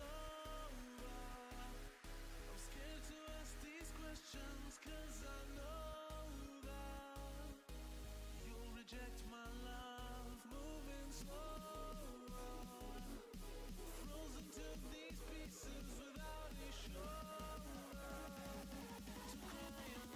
over. I'm scared to ask these questions, 'cause I know that you'll reject my love. Moving slower, frozen to these pieces without a shoulder to cry on.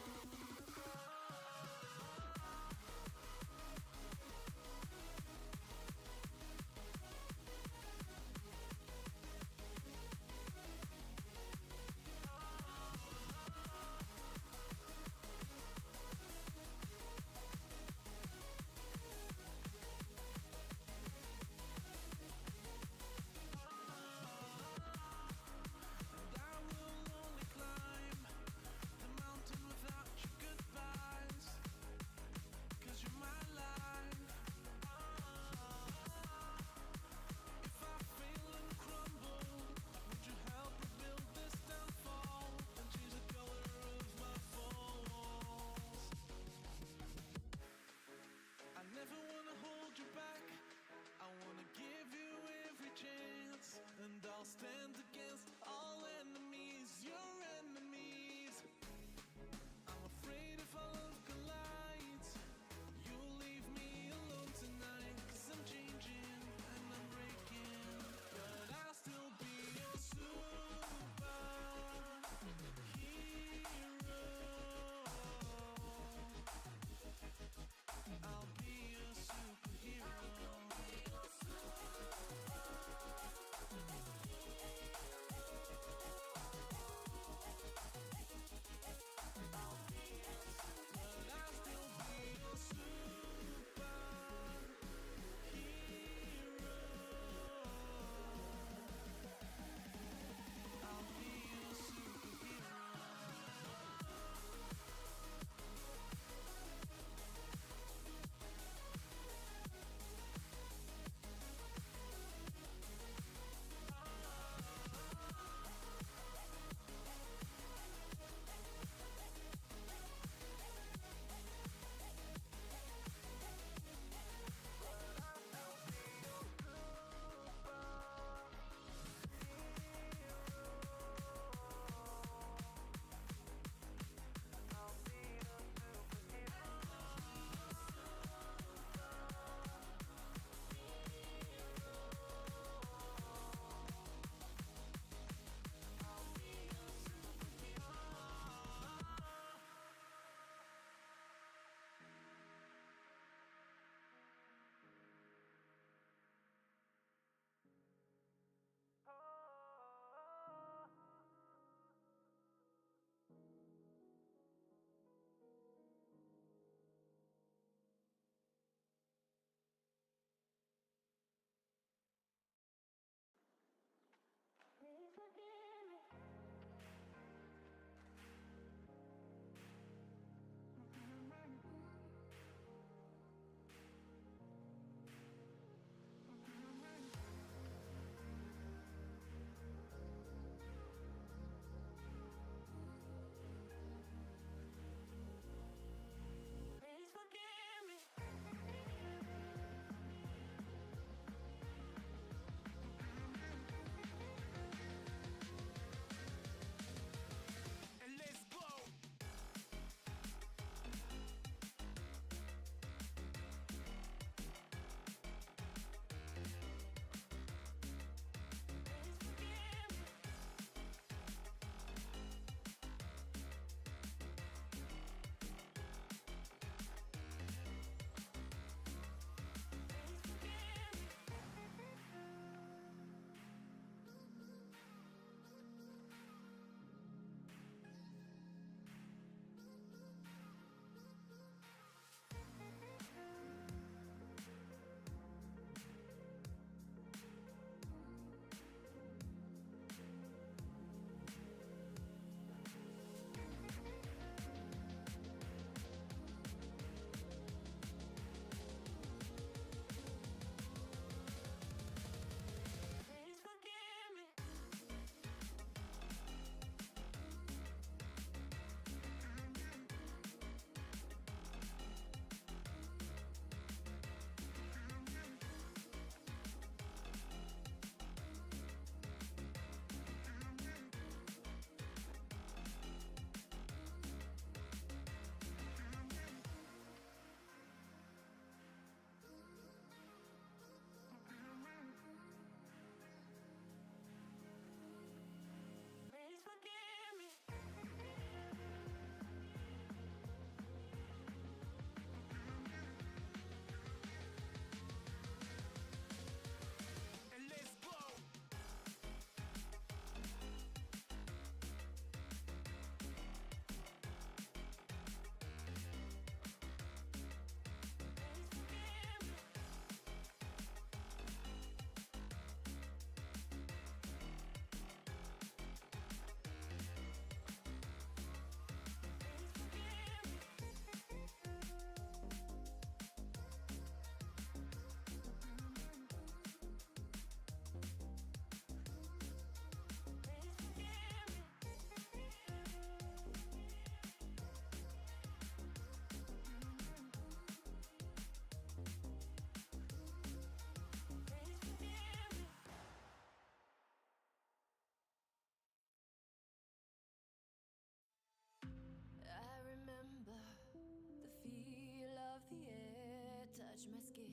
the air touch my skin.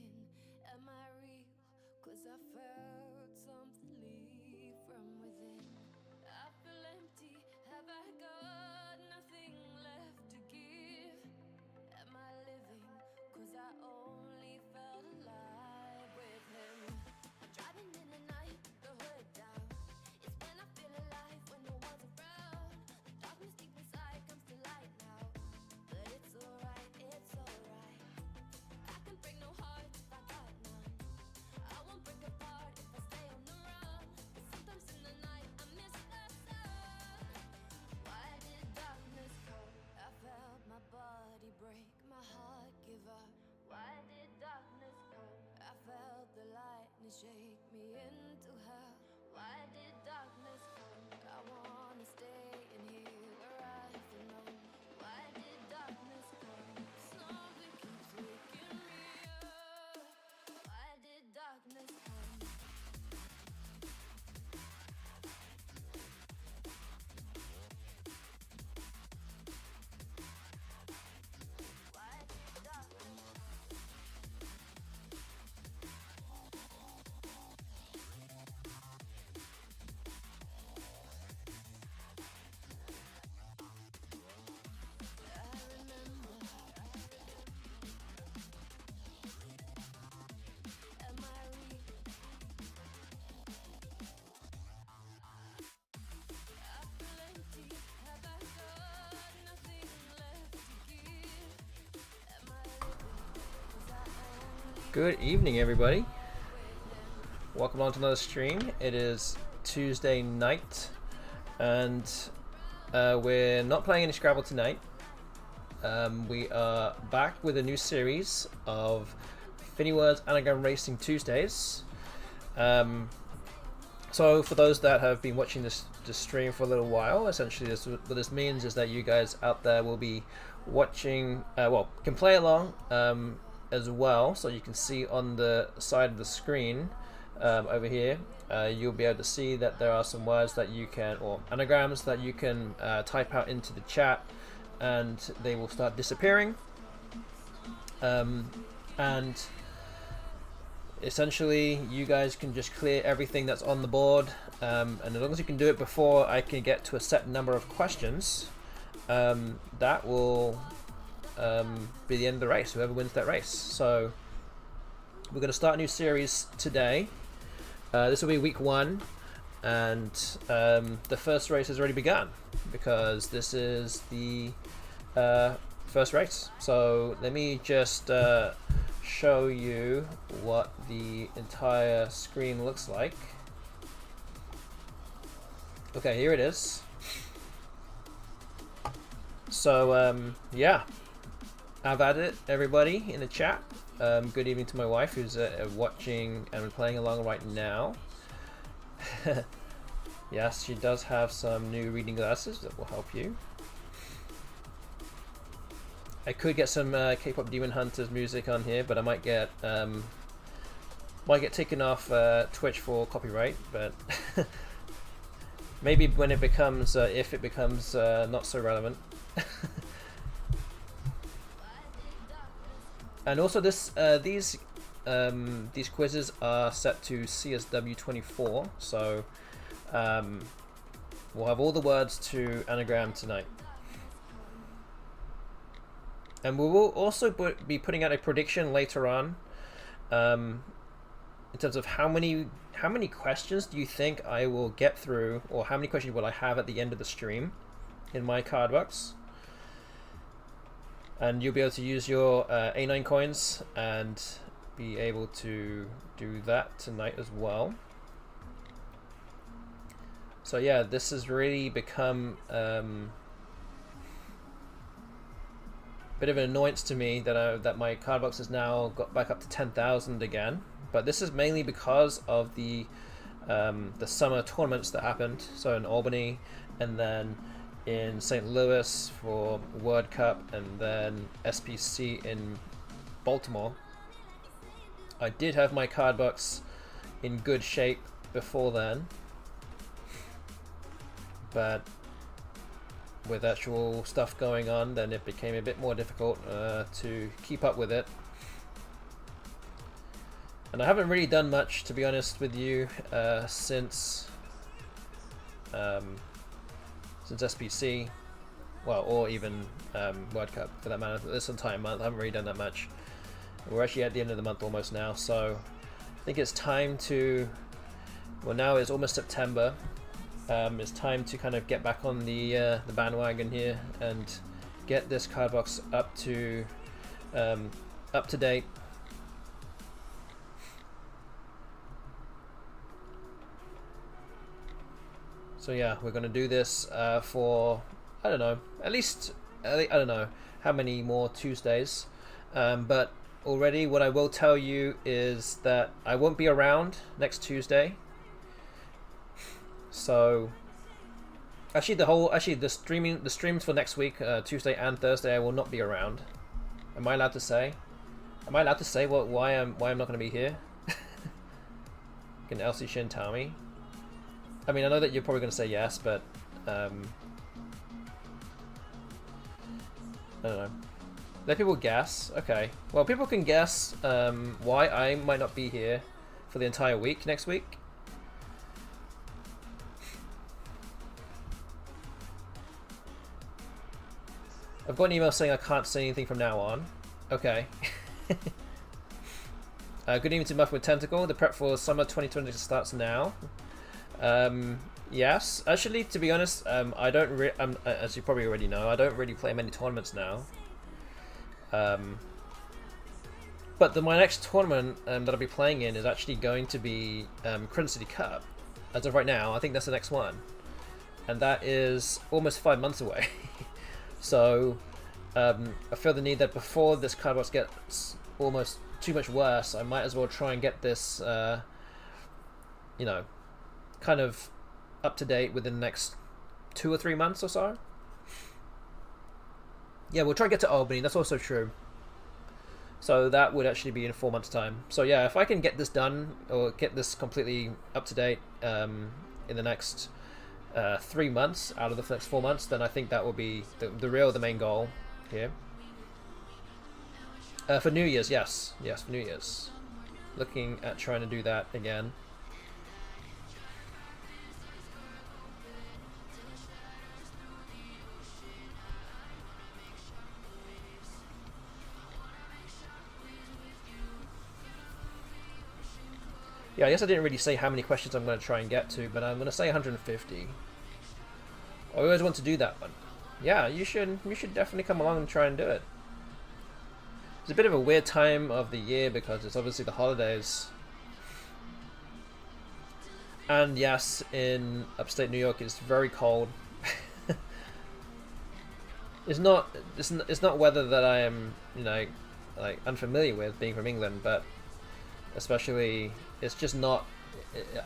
Am I real? 'Cause I felt something leave from within. I feel empty. Have I got nothing left to give? Am I living? 'Cause I only felt alive with him. I'm driving in the night, the hood down. It's when I feel alive, when no one's around. The darkness deep inside comes to light now. But it's alright, it's alright. I can break no heart if I got none. I won't break apart if I stay on the run. But sometimes in the night I miss the sun. Why did darkness come? I felt my body break, my heart give up. Why did darkness come? I felt the lightning shake me into hell. Why did darkness come? I wanna stay in here where I feel known. Why did darkness come? Something keeps waking me up. Why did darkness come? Why did darkness come? I remember. Am I real? I feel empty. Have I got nothing left to give? Am I living? 'Cause I only Good evening, everybody. Welcome on to another stream. It is Tuesday night, and we're not playing any Scrabble tonight. We are back with a new series of FINIWORDS ANAGRAM Racing Tuesdays. So for those that have been watching this stream for a little while, essentially what this means is that you guys out there will be watching, can play along as well. So you can see on the side of the screen over here, you'll be able to see that there are some words that you can, or anagrams that you can type out into the chat, and they will start disappearing. And essentially you guys can just clear everything that's on the board, and as long as you can do it before I can get to a set number of questions, that will be the end of the race, whoever wins that race. So we're going to start a new series today. This will be week 1, and the first race has already begun because this is the first race. So let me just show you what the entire screen looks like. Okay, here it is. So yeah, I've added everybody in the chat. Good evening to my wife who's watching and playing along right now. Yes, she does have some new reading glasses that will help you. I could get some K-pop Demon Hunters music on here, but I might get taken off Twitch for copyright. But maybe when it becomes, if it becomes not so relevant. And also these quizzes are set to CSW 24, so we'll have all the words to anagram tonight. And we will also be putting out a prediction later on, in terms of how many questions do you think I will get through, or how many questions will I have at the end of the stream in my card box. And you'll be able to use your A9 coins and be able to do that tonight as well. So yeah, this has really become a bit of an annoyance to me that my card box has now got back up to 10,000 again. But this is mainly because of the summer tournaments that happened. So in Albany, and then in St. Louis for World Cup, and then SPC in Baltimore. I did have my card box in good shape before then, but with actual stuff going on, then it became a bit more difficult to keep up with it. And I haven't really done much, to be honest with you, since SPC, well, or even World Cup for that matter. This entire month, I haven't really done that much. We're actually at the end of the month almost now, so I think it's time to, well, now it's almost September. It's time to kind of get back on the bandwagon here and get this card box up to date. So yeah, we're gonna do this for, I don't know, at least I don't know how many more Tuesdays, but already what I will tell you is that I won't be around next Tuesday. So actually the streams for next week, Tuesday and Thursday, I will not be around. Am I allowed to say? Am I allowed to say why I'm not going to be here? Can Elsie Shin tell me? I mean, I know that you're probably going to say yes, but I don't know. Let people guess. Okay. Well, people can guess why I might not be here for the entire week next week. I've got an email saying I can't say anything from now on. Okay. Good evening to Muff with Tentacle. The prep for summer 2020 starts now. Yes. Actually, to be honest, I don't as you probably already know, I don't really play many tournaments now. But my next tournament that I'll be playing in is actually going to be Crimson City Cup. As of right now, I think that's the next one. And that is almost 5 months away. So I feel the need that before this card box gets almost too much worse, I might as well try and get this, you know, kind of up to date within the next 2 or 3 months or so. Yeah, we'll try and get to Albany. That's also true. So that would actually be in 4 months' time. So yeah, if I can get this done or get this completely up to date in the next 3 months out of the next 4 months, then I think that will be the main goal here. For New Year's, yes, for New Year's, looking at trying to do that again. Yeah, I guess I didn't really say how many questions I'm going to try and get to, but I'm going to say 150. I always want to do that one. Yeah, you should definitely come along and try and do it. It's a bit of a weird time of the year because it's obviously the holidays. And yes, in upstate New York it's very cold. It's not weather that I am, you know, like unfamiliar with being from England, but especially it's just not,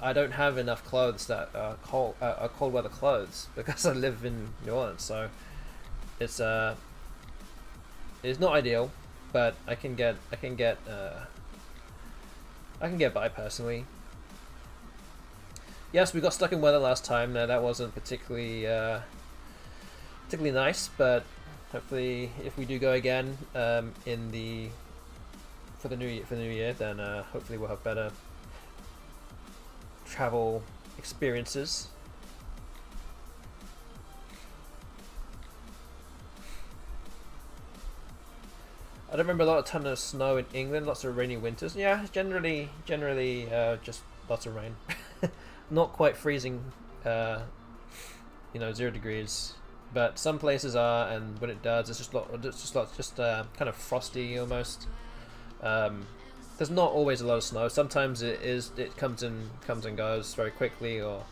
I don't have enough clothes that are cold weather clothes because I live in New Orleans, so it's not ideal, but I can get by personally. Yes, we got stuck in weather last time. Now that wasn't particularly nice, but hopefully if we do go again for the new year, then hopefully we'll have better travel experiences. I don't remember a ton of snow in England. Lots of rainy winters. Yeah, generally just lots of rain. Not quite freezing, 0 degrees, but some places are, and when it does, it's just kind of frosty almost. There's not always a lot of snow. Sometimes it comes and goes very quickly, or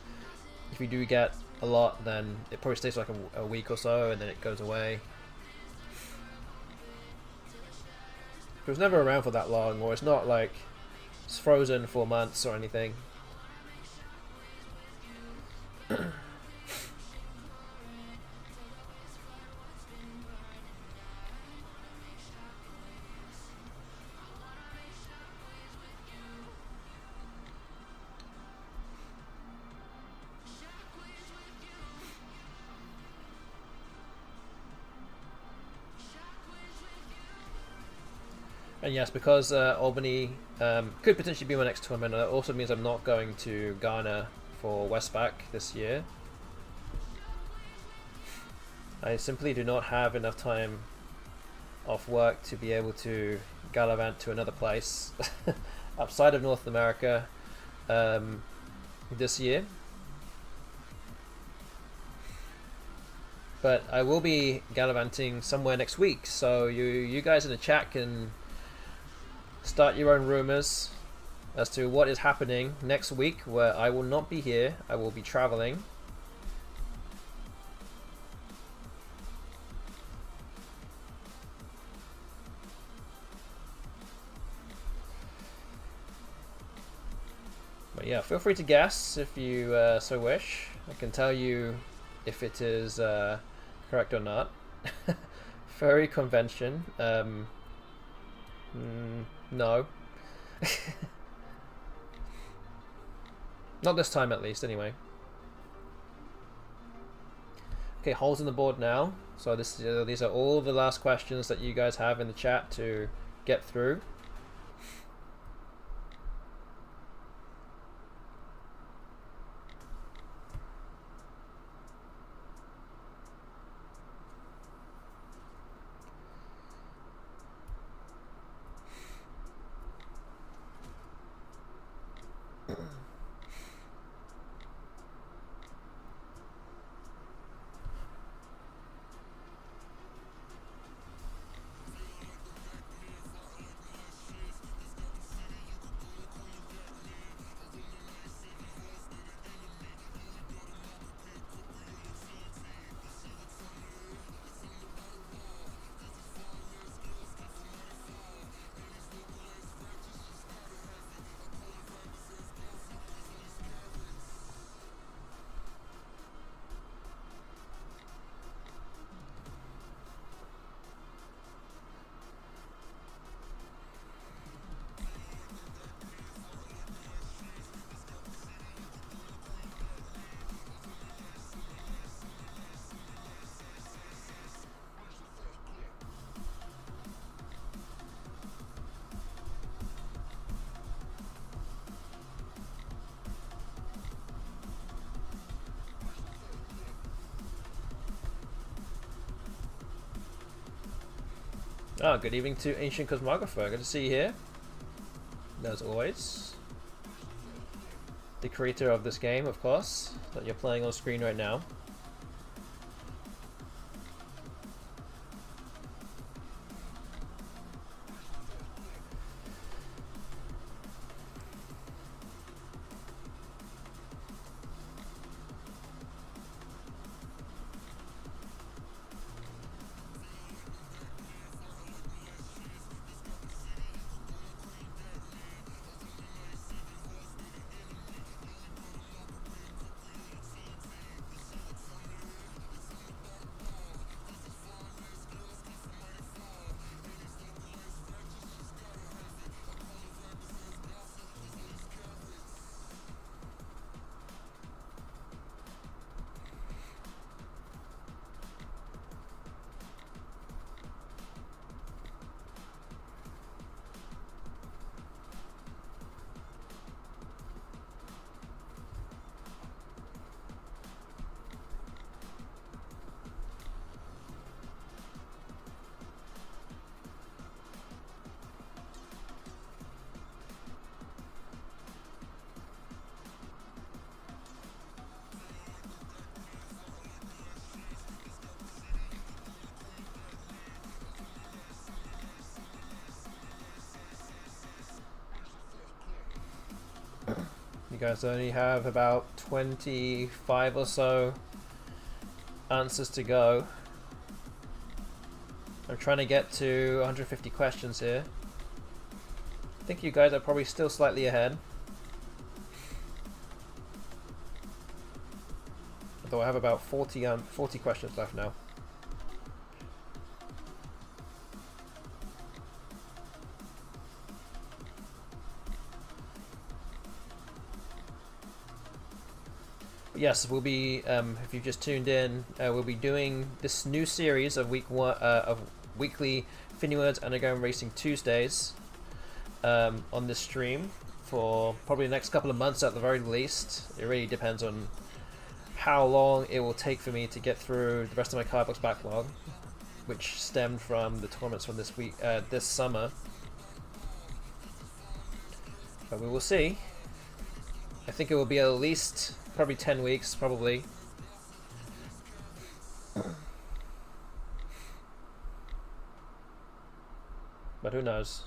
if you do get a lot, then it probably stays like a week or so, and then it goes away. It was never around for that long, or it's not like it's frozen for months or anything. And yes, because Albany could potentially be my next tournament, it also means I'm not going to Ghana for Westpac this year. I simply do not have enough time off work to be able to gallivant to another place outside of North America this year. But I will be gallivanting somewhere next week, so you guys in the chat can start your own rumors as to what is happening next week, where I will not be here. I will be traveling. But yeah, feel free to guess if you so wish. I can tell you if it is correct or not. Furry convention. No. Not this time, at least, anyway. Okay, holes in the board now. So these are all the last questions that you guys have in the chat to get through. Oh, good evening to Ancient Cosmographer. Good to see you here. As always. The creator of this game, of course, that you're playing on screen right now. You guys only have about 25 or so answers to go. I'm trying to get to 150 questions here. I think you guys are probably still slightly ahead. Although I have about 40 questions left now. Yes, we'll be. If you've just tuned in, we'll be doing this new series of weekly FINIWORDS ANAGRAM Racing Tuesdays on this stream for probably the next couple of months at the very least. It really depends on how long it will take for me to get through the rest of my cardbox backlog, which stemmed from the tournaments from this summer. But we will see. I think it will be at least probably 10 weeks, probably. But who knows?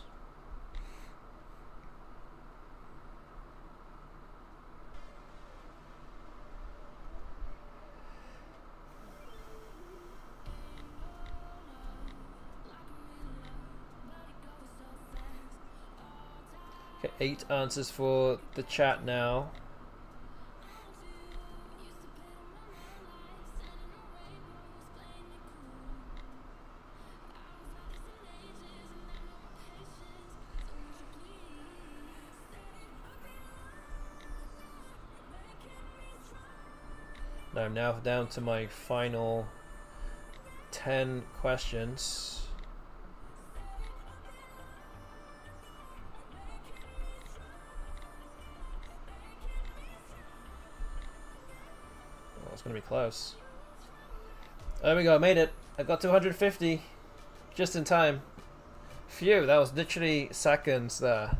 Okay, 8 answers for the chat now. I'm now down to my final 10 questions. Oh, it's going to be close. There we go, I made it. I got to 150 just in time. Phew, that was literally seconds there.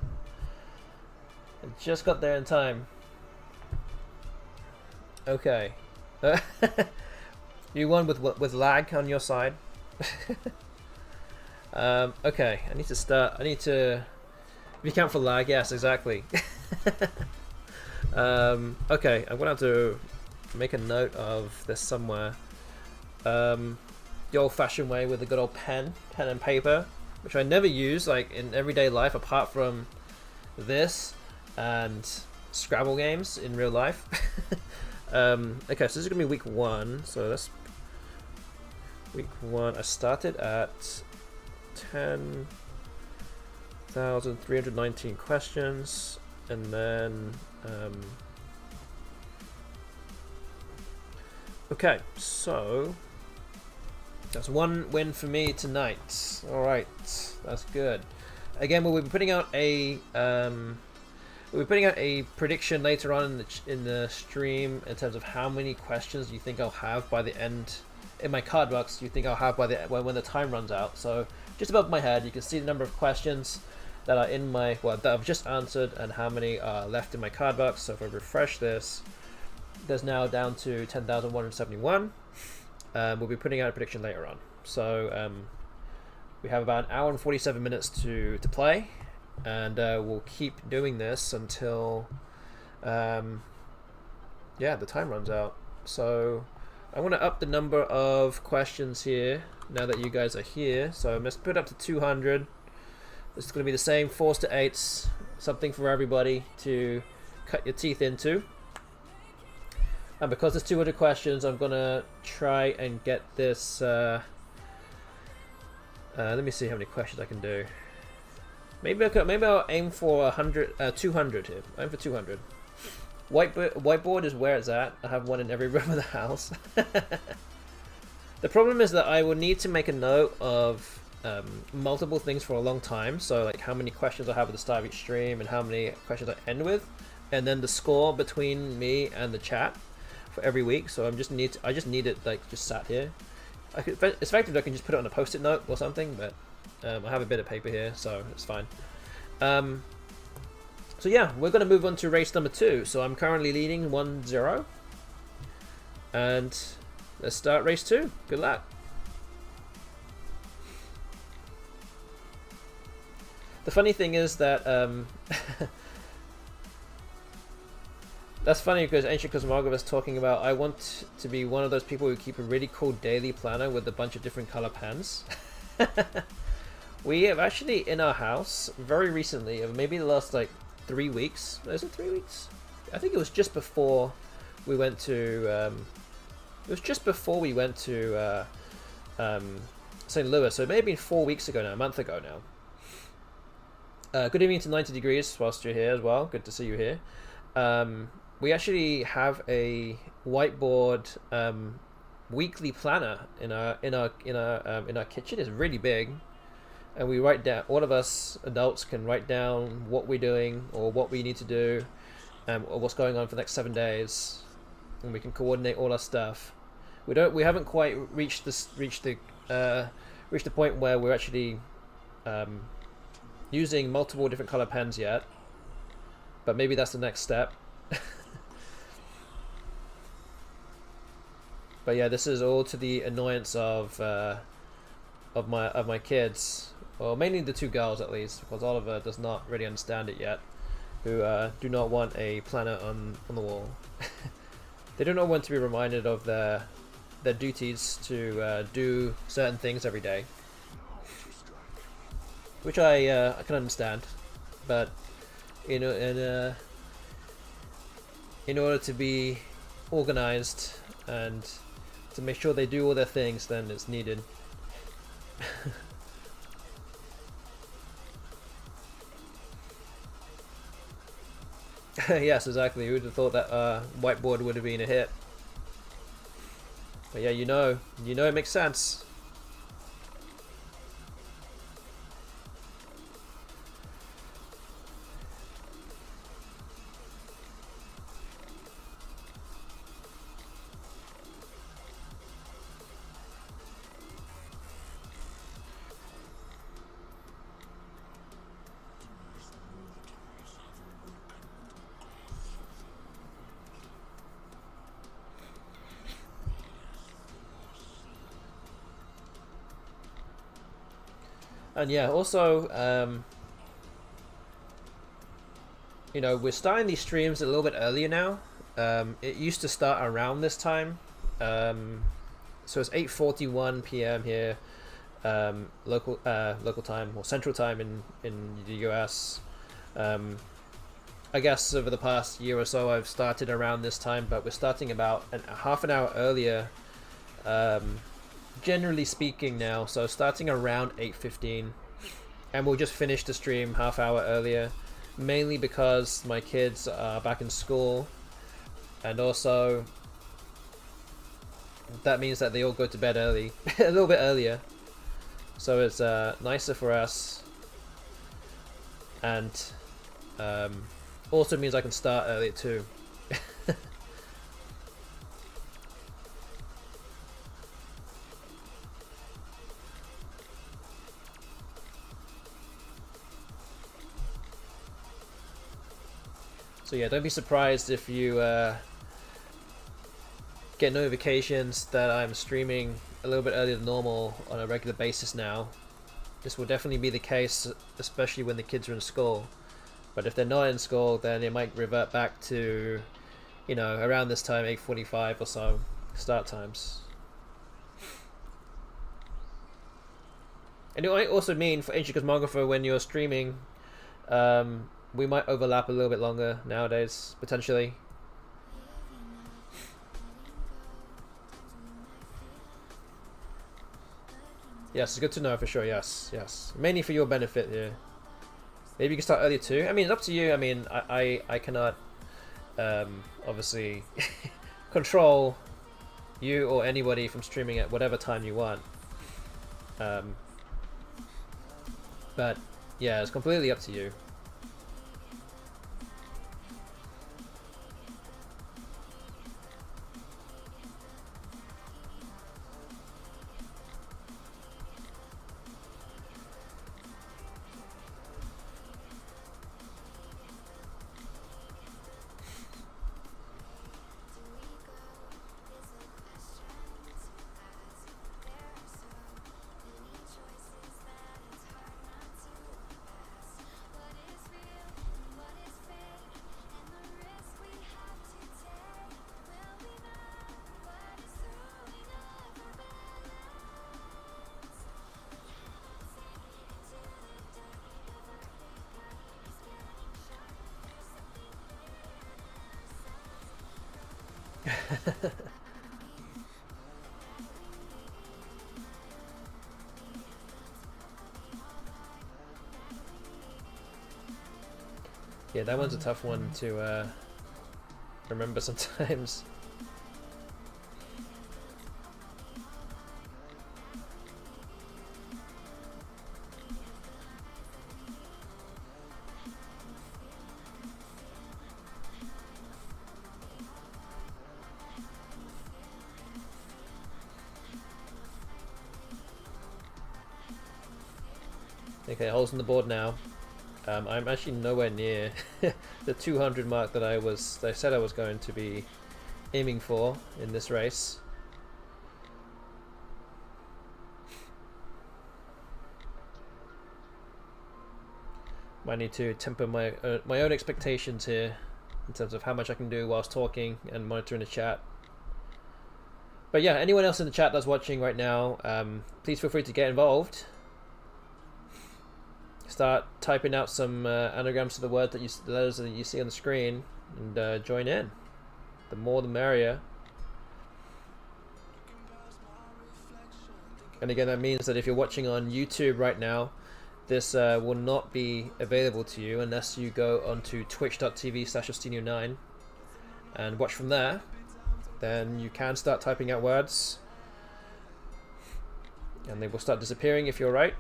I just got there in time. Okay. You won with lag on your side. Okay, I need to start. I need to. If you count for lag, yes, exactly. Okay, I'm gonna have to make a note of this somewhere. The old-fashioned way with a good old pen and paper, which I never use like in everyday life apart from this and Scrabble games in real life. Okay, so this is gonna be week 1. So that's week 1. I started at 10,319 questions, and then okay, so that's 1 win for me tonight. All right, that's good. Again, we'll be putting out a prediction later on in the stream in terms of how many questions you think I'll have by the end in my card box. You think I'll have by when the time runs out. So just above my head, you can see the number of questions that are in my that I've just answered and how many are left in my card box. So if I refresh this, there's now down to 10,171. We'll be putting out a prediction later on. So we have about an hour and 47 minutes to play. And we'll keep doing this until yeah, the time runs out. So I want to up the number of questions here now that you guys are here. So I'm going to put it up to 200. This is going to be the same 4s to 8s, something for everybody to cut your teeth into. And because there's 200 questions, I'm going to try and get this let me see how many questions I can do. Maybe I'll aim for 200 here. Aim for 200. Whiteboard is where it's at. I have one in every room of the house. The problem is that I will need to make a note of multiple things for a long time. So like how many questions I have at the start of each stream and how many questions I end with, and then the score between me and the chat for every week. So I just need it like just sat here. It's effective. I can just put it on a post-it note or something, but. I have a bit of paper here, so it's fine. So yeah, we're going to move on to race number 2. So I'm currently leading 1-0. And let's start race 2. Good luck. The funny thing is that that's funny because Ancient Cosmographer is talking about I want to be one of those people who keep a really cool daily planner with a bunch of different color pens. We have actually in our house very recently, maybe the last like 3 weeks. Is it 3 weeks? I think it was just before we went to. St. Louis. So it may have been 4 weeks ago now, a month ago now. Good evening to 90 Degrees whilst you're here as well. Good to see you here. We actually have a whiteboard weekly planner in our kitchen. It's really big. and we write down, all of us adults can write down what we're doing or what we need to do, or what's going on for the next 7 days, and we can coordinate all our stuff. We haven't quite reached the point where we're actually using multiple different color pens yet, but maybe that's the next step. But yeah, this is all to the annoyance of my kids, well, mainly the two girls at least, because Oliver does not really understand it yet, who do not want a planet on the wall. They do not want to be reminded of their duties to do certain things every day, which I can understand, but in order to be organized and to make sure they do all their things, then it's needed. Yes, exactly. Who would have thought that whiteboard would have been a hit? But yeah, you know it makes sense. And yeah, also, we're starting these streams a little bit earlier now. It used to start around this time. So it's 8:41 p.m. here, local time, or central time in the US. I guess over the past year or so I've started around this time, but we're starting about half an hour earlier, generally speaking now, so starting around 8:15, and we'll just finish the stream half hour earlier, mainly because my kids are back in school, and also that means that they all go to bed early, a little bit earlier, so it's nicer for us, and also means I can start earlier too. So yeah, don't be surprised if you get notifications that I'm streaming a little bit earlier than normal on a regular basis now. This will definitely be the case, especially when the kids are in school. But if they're not in school, then it might revert back to, around this time, 8:45 or so, start times. And it might also mean for Ancient Cosmographer, when you're streaming, we might overlap a little bit longer nowadays, potentially. Yes, it's good to know for sure, yes. Mainly for your benefit, yeah. Maybe you can start earlier too. I mean, it's up to you. I mean, I cannot, obviously, control you or anybody from streaming at whatever time you want. But, yeah, it's completely up to you. Yeah, that one's a tough one to remember sometimes. Okay, holes in the board now. I'm actually nowhere near the 200 mark that I said I was going to be aiming for in this race. Might need to temper my own expectations here in terms of how much I can do whilst talking and monitoring the chat. But yeah, anyone else in the chat that's watching right now, please feel free to get involved. Start typing out some anagrams to the words that the letters that you see on the screen, and join in. The more the merrier. And again, that means that if you're watching on YouTube right now, this will not be available to you unless you go onto twitch.tv/Justinio9 and watch from there. Then you can start typing out words, and they will start disappearing if you're right.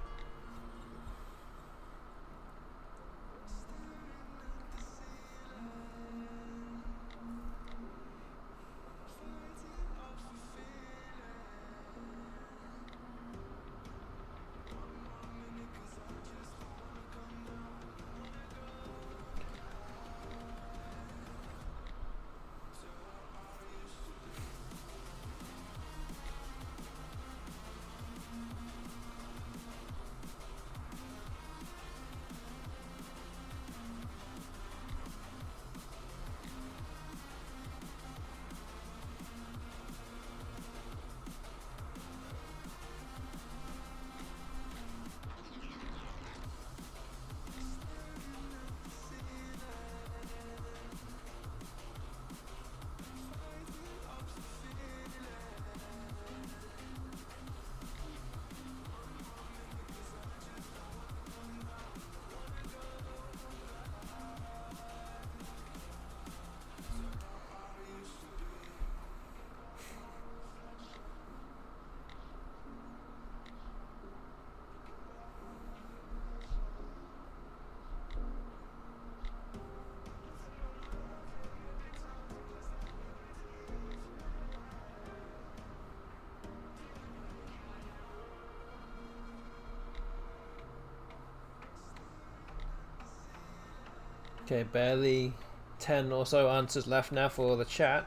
Okay, barely 10 or so answers left now for the chat.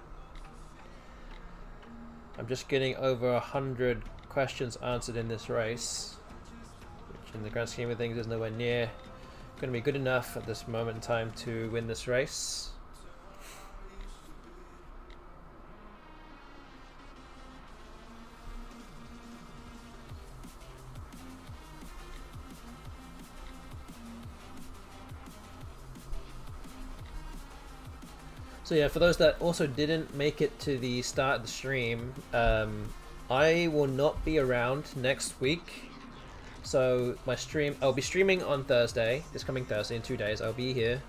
I'm just getting over 100 questions answered in this race, which in the grand scheme of things is nowhere near going to be good enough at this moment in time to win this race. So yeah, for those that also didn't make it to the start of the stream, I will not be around next week. So my stream, I'll be streaming on Thursday, this coming Thursday in 2 days, I'll be here.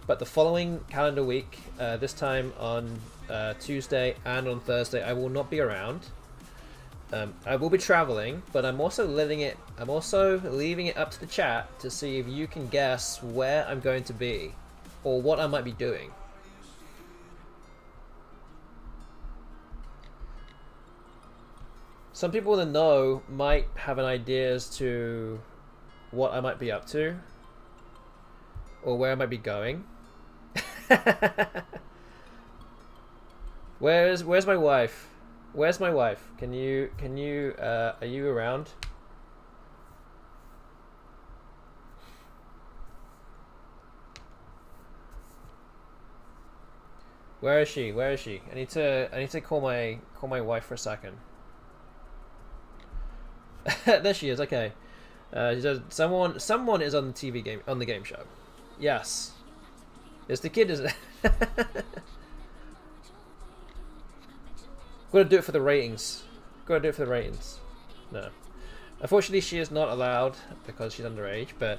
But the following calendar week, this time on Tuesday and on Thursday, I will not be around. I will be traveling, but I'm also leaving it up to the chat to see if you can guess where I'm going to be or what I might be doing. Some people in the know might have an idea as to what I might be up to or where I might be going. Where's my wife? Where's my wife? Can you are you around? Where is she? Where is she? I need to call my wife for a second. There she is. Okay. She says someone is on the TV game, on the game show. Yes. It's the kid, isn't it? Gotta do it for the ratings. Gotta do it for the ratings. No. Unfortunately, she is not allowed because she's underage, but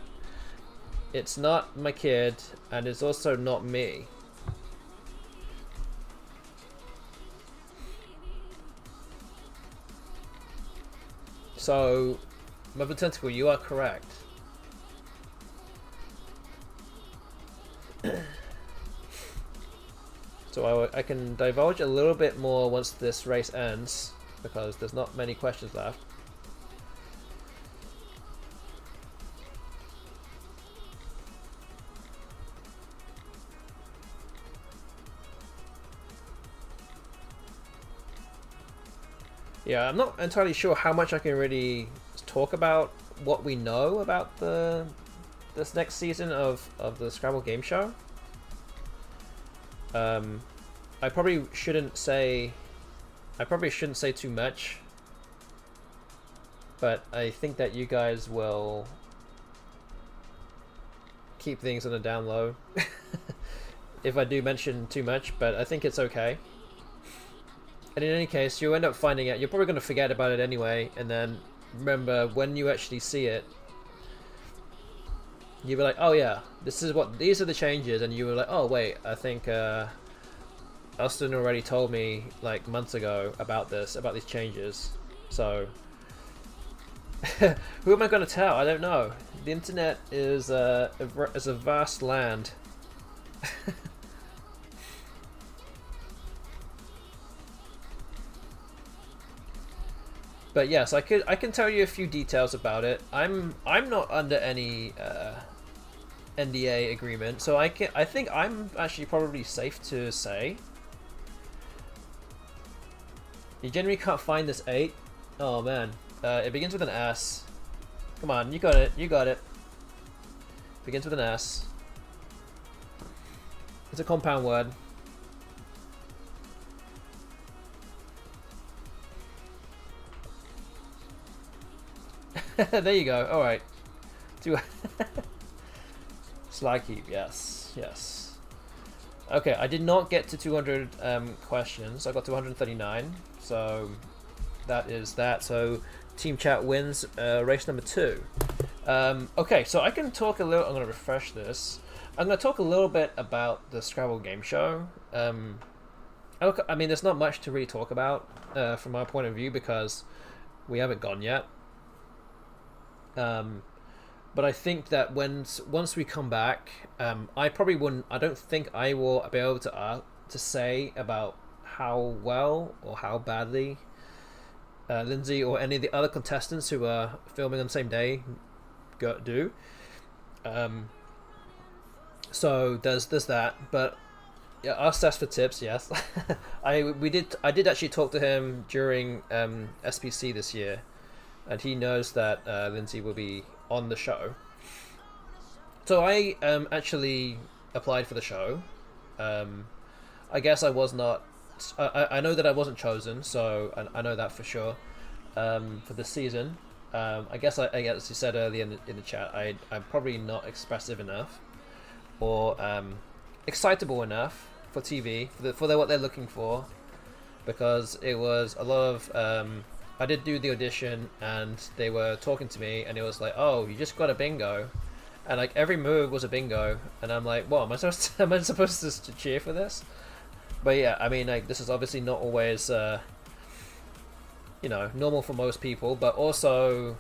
it's not my kid, and it's also not me. So, Mother Tentacle, you are correct. So I can divulge a little bit more once this race ends, because there's not many questions left. Yeah, I'm not entirely sure how much I can really talk about what we know about this next season of the Scrabble game show. I probably shouldn't say too much, but I think that you guys will keep things on the down low if I do mention too much, but I think it's okay. And in any case, you'll end up finding out, you're probably going to forget about it anyway, and then remember when you actually see it, you'll be like, oh yeah, these are the changes, and you were like, oh wait, I think Austin already told me like months ago about these changes. So who am I going to tell? I don't know. The internet is a vast land. But yes, I can tell you a few details about it. I'm not under any NDA agreement, so I think I'm actually probably safe to say. You generally can't find this 8. Oh man, it begins with an S. Come on, you got it. You got it. Begins with an S. It's a compound word. There you go. All right. Slag heap. Yes. Yes. Okay. I did not get to 200 questions. I got to 139. So that is that. So Team Chat wins race number 2. Okay. So I can talk a little. I'm going to refresh this. I'm going to talk a little bit about the Scrabble game show. I mean, there's not much to really talk about from our point of view because we haven't gone yet. But I think that once we come back, I probably wouldn't. I don't think I will be able to say about how well or how badly Lindsay or any of the other contestants who are filming on the same day do. So there's that. But yeah, ask Seth for tips. Yes, I did actually talk to him during SPC this year. And he knows that Lindsay will be on the show. So I actually applied for the show. I guess I was not... I know that I wasn't chosen, so I know that for sure. For this season. I guess as you said earlier in the chat, I'm probably not expressive enough. Or excitable enough for TV, for what they're looking for. Because it was a lot of... I did do the audition and they were talking to me and it was like, oh, you just got a bingo, and like every move was a bingo, and I'm like, what, am I supposed to cheer for this? But yeah, I mean, like, this is obviously not always normal for most people, but also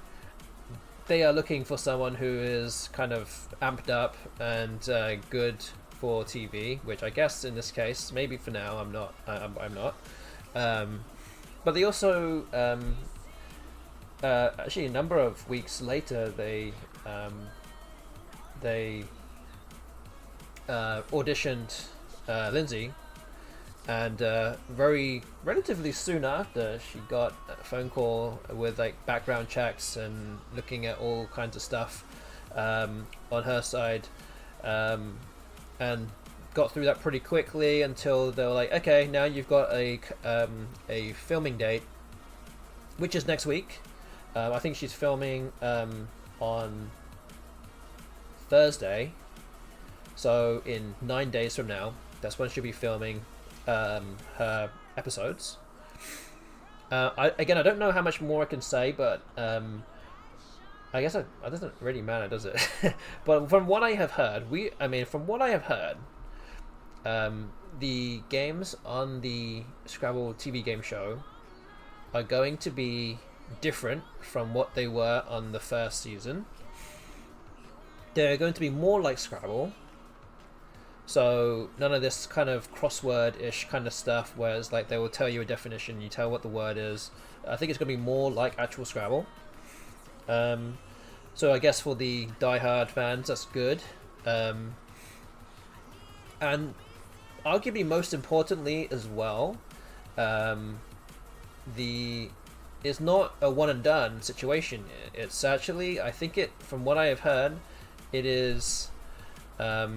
they are looking for someone who is kind of amped up and good for TV, which I guess in this case, maybe for now, I'm not. But they also, actually, a number of weeks later, they auditioned Lindsay, and relatively soon after, she got a phone call with like background checks and looking at all kinds of stuff on her side, and got through that pretty quickly until they were like, okay, now you've got a filming date, which is next week. I think she's filming on Thursday, so in 9 days from now, that's when she'll be filming her episodes. I don't know how much more I can say, but I guess it doesn't really matter, does it? But from what I have heard, the games on the Scrabble TV game show are going to be different from what they were on the first season. They're going to be more like Scrabble. So none of this kind of crossword-ish kind of stuff where it's like they will tell you a definition, you tell what the word is. I think it's going to be more like actual Scrabble. So I guess for the die-hard fans, that's good. And arguably most importantly as well, the it's not a one and done situation. It's actually, I think it, from what I have heard, it is, I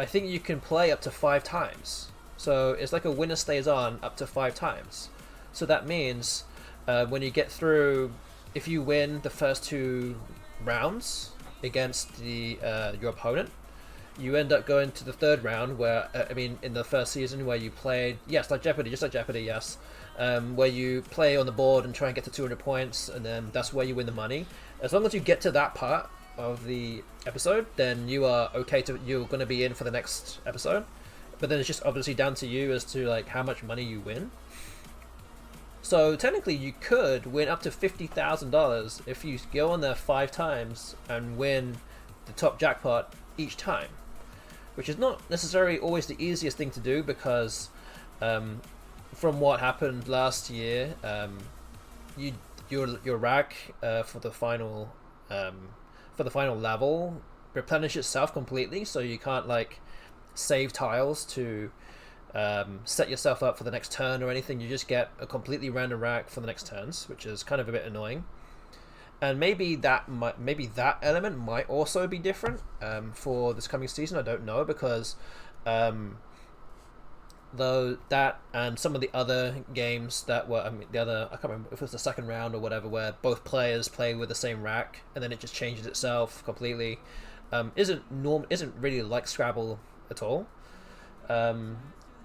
think you can play up to 5 times. So it's like a winner stays on up to 5 times. So that means when you get through, if you win the first 2 rounds against your opponent, you end up going to the 3rd round where, in the first season where you played, yes, like Jeopardy, just like Jeopardy, yes, where you play on the board and try and get to 200 points, and then that's where you win the money. As long as you get to that part of the episode, then you are okay you're going to be in for the next episode. But then it's just obviously down to you as to like how much money you win. So technically you could win up to $50,000 if you go on there 5 times and win the top jackpot each time, which is not necessarily always the easiest thing to do, because from what happened last year, your rack for the final level replenish itself completely, so you can't like save tiles to set yourself up for the next turn or anything. You just get a completely random rack for the next turns, which is kind of a bit annoying. And maybe that element might also be different for this coming season. I don't know, because though that and some of the other games that were, I can't remember if it was the second round or whatever, where both players play with the same rack and then it just changes itself completely, isn't really like Scrabble at all.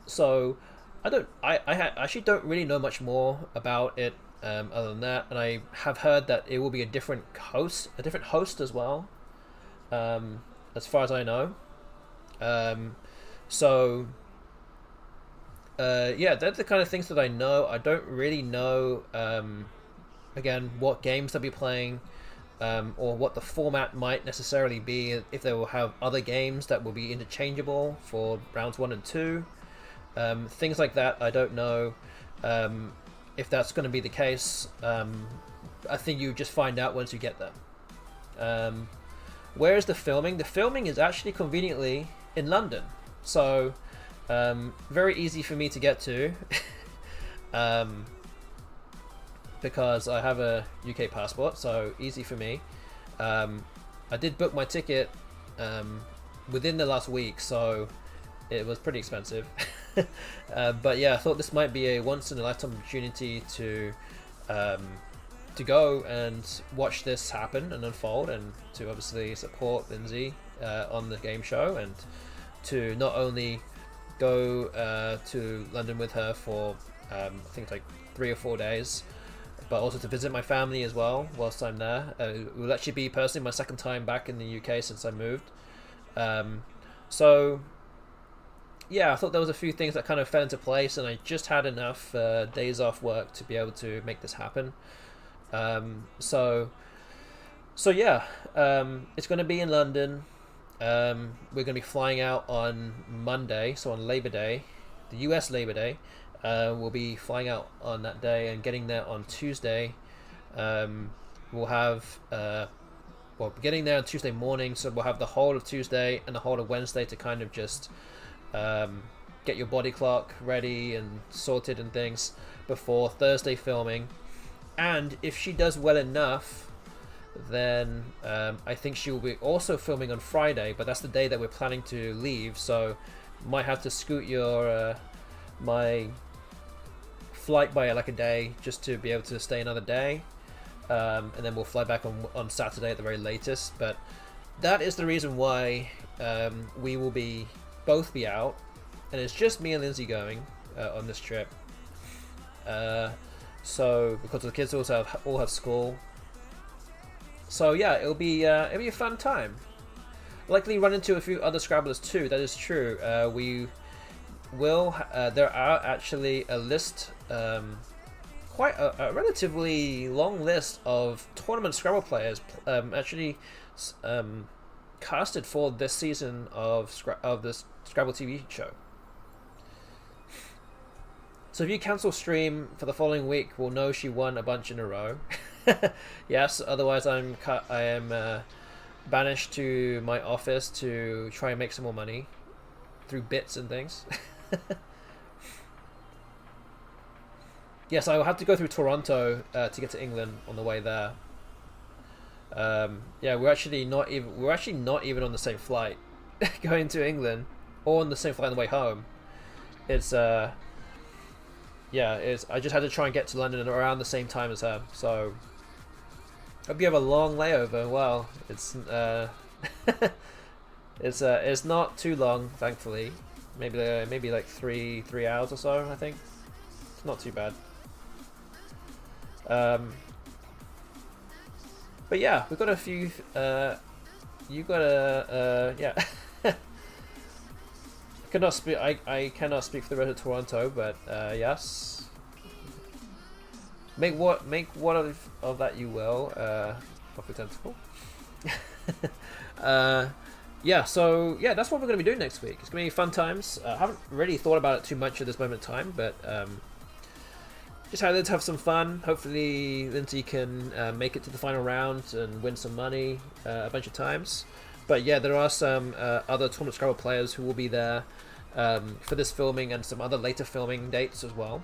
So I actually don't really know much more about it other than that, and I have heard that it will be a different host as well, as far as I know. Yeah, they're the kind of things that I know. I don't really know, again, what games they'll be playing, or what the format might necessarily be, if they will have other games that will be interchangeable for rounds 1 and 2. Things like that, I don't know if that's going to be the case. I think you just find out once you get there. Where is the filming? The filming is actually conveniently in London, so very easy for me to get to, because I have a UK passport, so easy for me. I did book my ticket within the last week, so it was pretty expensive. But yeah, I thought this might be a once in a lifetime opportunity to go and watch this happen and unfold, and to obviously support Lindsay on the game show, and to not only go to London with her for I think it's like 3 or 4 days, but also to visit my family as well whilst I'm there. It will actually be personally my second time back in the UK since I moved. So yeah, I thought there was a few things that kind of fell into place, and I just had enough days off work to be able to make this happen. So yeah, it's going to be in London. We're going to be flying out on Monday, so on Labor Day, the US Labor Day. We'll be flying out on that day and getting there on Tuesday. We'll have getting there on Tuesday morning, so we'll have the whole of Tuesday and the whole of Wednesday to kind of just get your body clock ready and sorted and things before Thursday filming. And if she does well enough, then I think she will be also filming on Friday, but that's the day that we're planning to leave, so might have to scoot your my flight by like a day just to be able to stay another day, and then we'll fly back on Saturday at the very latest. But that is the reason why we will both be out, and it's just me and Lindsay going on this trip. So because the kids also all have school. So yeah, it'll be a fun time. Likely run into a few other Scrabblers too. That is true. We will. There are actually a list, quite a relatively long list of tournament Scrabble players actually casted for this season of this Scrabble TV show. So if you cancel stream for the following week, we'll know she won a bunch in a row. Yes, otherwise I am banished to my office to try and make some more money through bits and things. yes, I will have to go through Toronto to get to England on the way there. Yeah, we're actually not even on the same flight going to England, or on the same flight on the way home. It's yeah, I just had to try and get to London around the same time as her. So hope you have a long layover. Well, it's it's not too long, thankfully. Maybe like 3 hours or so. I think it's not too bad. But yeah, we've got a few. You got a yeah. I cannot speak for the rest of Toronto, but yes. Make what of that you will. Of the tentacle. Yeah, so yeah, that's what we're going to be doing next week. It's going to be fun times. I haven't really thought about it too much at this moment in time, but just had to have some fun. Hopefully Lindsay can make it to the final round and win some money a bunch of times. But yeah, there are some other Tournament Scrabble players who will be there for this filming and some other later filming dates as well.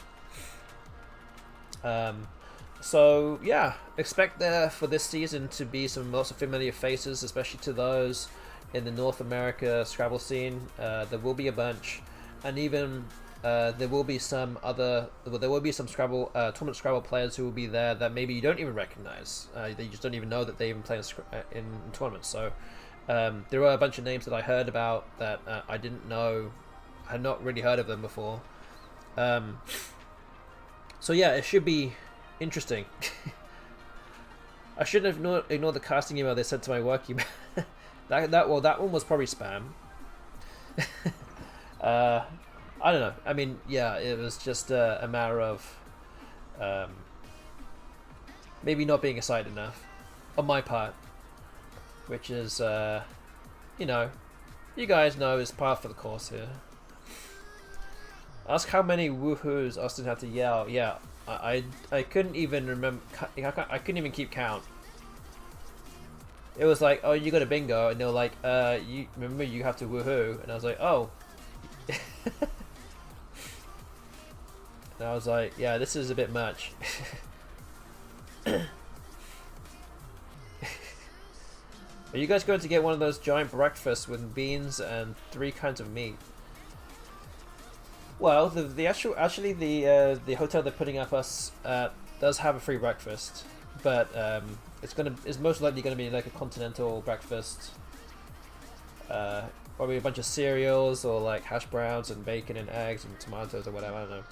So yeah, expect there for this season to be some lots of familiar faces, especially to those in the North America Scrabble scene. There will be a bunch, and even there will be some Scrabble Tournament Scrabble players who will be there that maybe you don't even recognize. They just don't even know that they even play in tournaments. So there are a bunch of names that I heard about that I didn't know. I had not really heard of them before. So yeah, it should be interesting. I shouldn't have ignored the casting email they sent to my work email. that one was probably spam. I don't know. I mean, yeah, it was just a matter of maybe not being excited enough on my part, which is, you know, you guys know is part of the course here. Ask how many woohoos Austin had to yell. Yeah, I couldn't even remember. I couldn't even keep count. It was like, oh, you got a bingo, and they were like, you remember you have to woohoo, and I was like, oh. And I was like, yeah, this is a bit much. Are you guys going to get one of those giant breakfasts with beans and 3 kinds of meat? Well, the hotel they're putting up us does have a free breakfast, but it's most likely going to be like a continental breakfast. Probably a bunch of cereals or like hash browns and bacon and eggs and tomatoes or whatever. I don't know.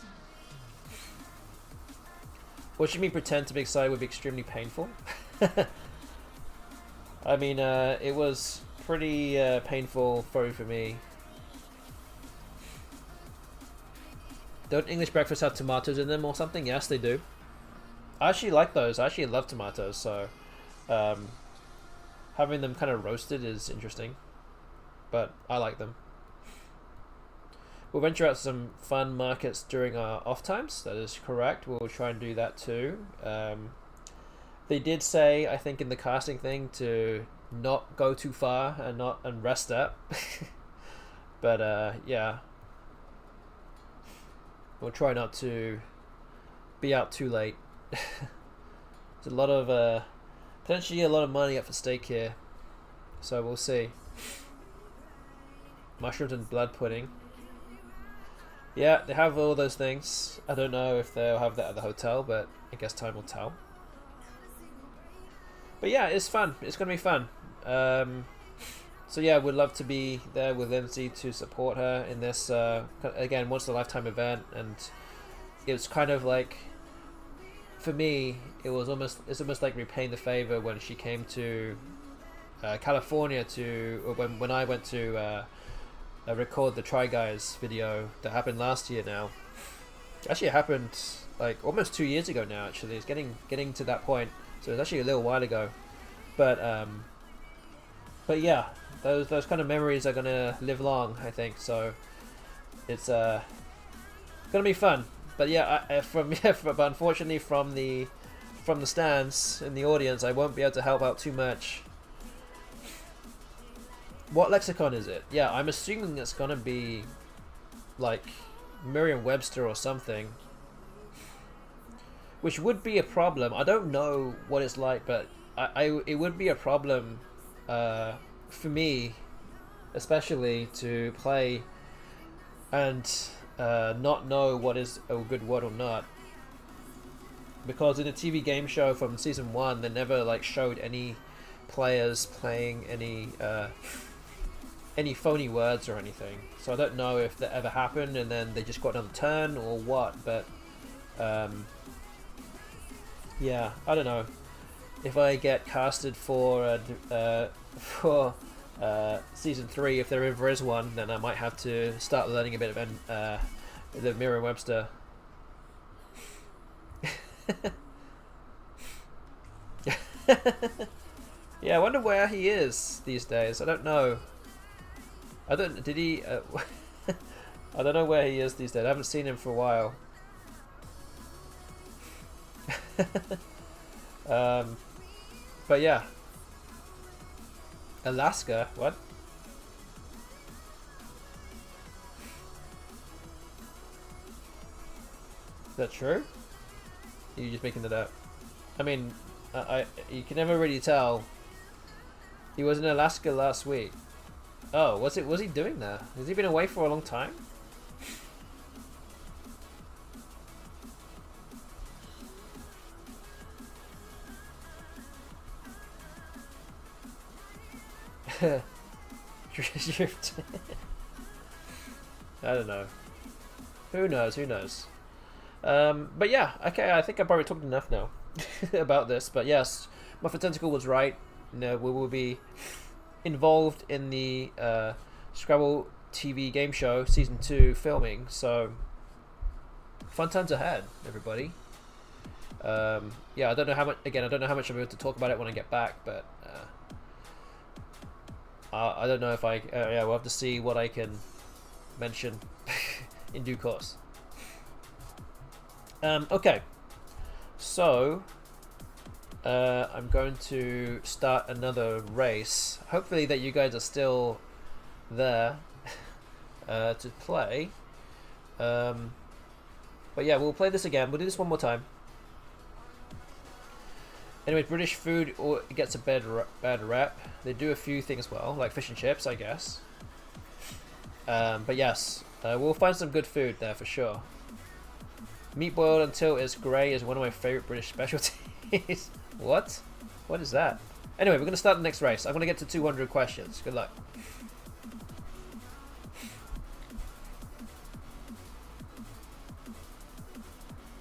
Watching me pretend to be excited would be extremely painful. I mean, it was pretty painful for me. Don't English breakfasts have tomatoes in them or something? Yes, they do. I actually like those. I actually love tomatoes, so having them kind of roasted is interesting. But I like them. We'll venture out some fun markets during our off times. That is correct. We'll try and do that too. They did say, I think, in the casting thing to not go too far and rest up. But yeah, we'll try not to be out too late. There's a lot of potentially a lot of money up for stake here, so we'll see. Mushrooms and blood pudding. Yeah, they have all those things. I don't know if they'll have that at the hotel, but I guess time will tell. But yeah, it's fun. It's going to be fun. So yeah, we'd love to be there with Lindsay to support her in this, again, once in a lifetime event. And it was kind of like, for me, it's almost like repaying the favor when she came to California when I went to record the Try Guys video that happened last year now. Actually, it happened like almost 2 years ago now, actually. It's getting to that point. So it's actually a little while ago. But yeah, those kind of memories are going to live long, I think. So it's going to be fun. But yeah, but unfortunately from the stands in the audience, I won't be able to help out too much. What lexicon is it? Yeah, I'm assuming it's gonna be like Merriam-Webster or something. which would be a problem. I don't know what it's like, but it would be a problem for me, especially to play and not know what is a good word or not. Because in a TV game show from season 1, they never like showed any players playing any phony words or anything. So I don't know if that ever happened and then they just got another turn or what. But yeah, I don't know. If I get casted for season 3, if there ever is one, then I might have to start learning a bit of the Merriam-Webster. Yeah, I wonder where he is these days. I don't know. I don't. Did he? I don't know where he is these days. I haven't seen him for a while. But yeah, Alaska. What? Is that true? Are you just making that up? I mean, you can never really tell. He was in Alaska last week. Oh, was he doing there? Has he been away for a long time? Drift. I don't know. Who knows? Who knows? But yeah, okay. I think I probably talked enough now about this. But yes, Muffin Tentacle was right. You know, we will be involved in the Scrabble TV game show season 2 filming. So fun times ahead, everybody. Yeah, I don't know how much. Again, I don't know how much I'm able to talk about it when I get back, but I don't know if I. Yeah, we'll have to see what I can mention in due course. Okay, so I'm going to start another race. Hopefully that you guys are still there to play. But yeah, we'll play this again. We'll do this one more time. Anyway, British food gets a bad rep. They do a few things well, like fish and chips, I guess. But yes, we'll find some good food there for sure. Meat boiled until it's grey is one of my favourite British specialties. What? What is that? Anyway, we're going to start the next race. I'm going to get to 200 questions. Good luck.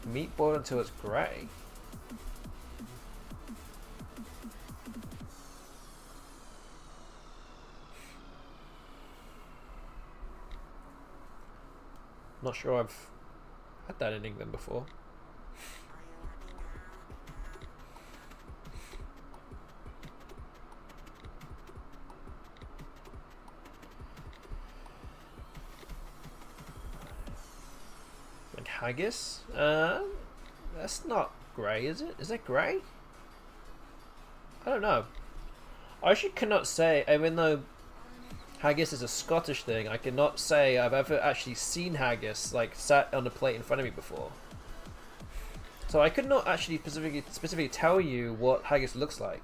Meat boiled until it's grey. Not sure I've had that in England before. Like haggis? That's not grey, is it? Is it grey? I don't know. I actually cannot say, even though haggis is a Scottish thing, I cannot say I've ever actually seen haggis like sat on a plate in front of me before. So I could not actually specifically tell you what haggis looks like.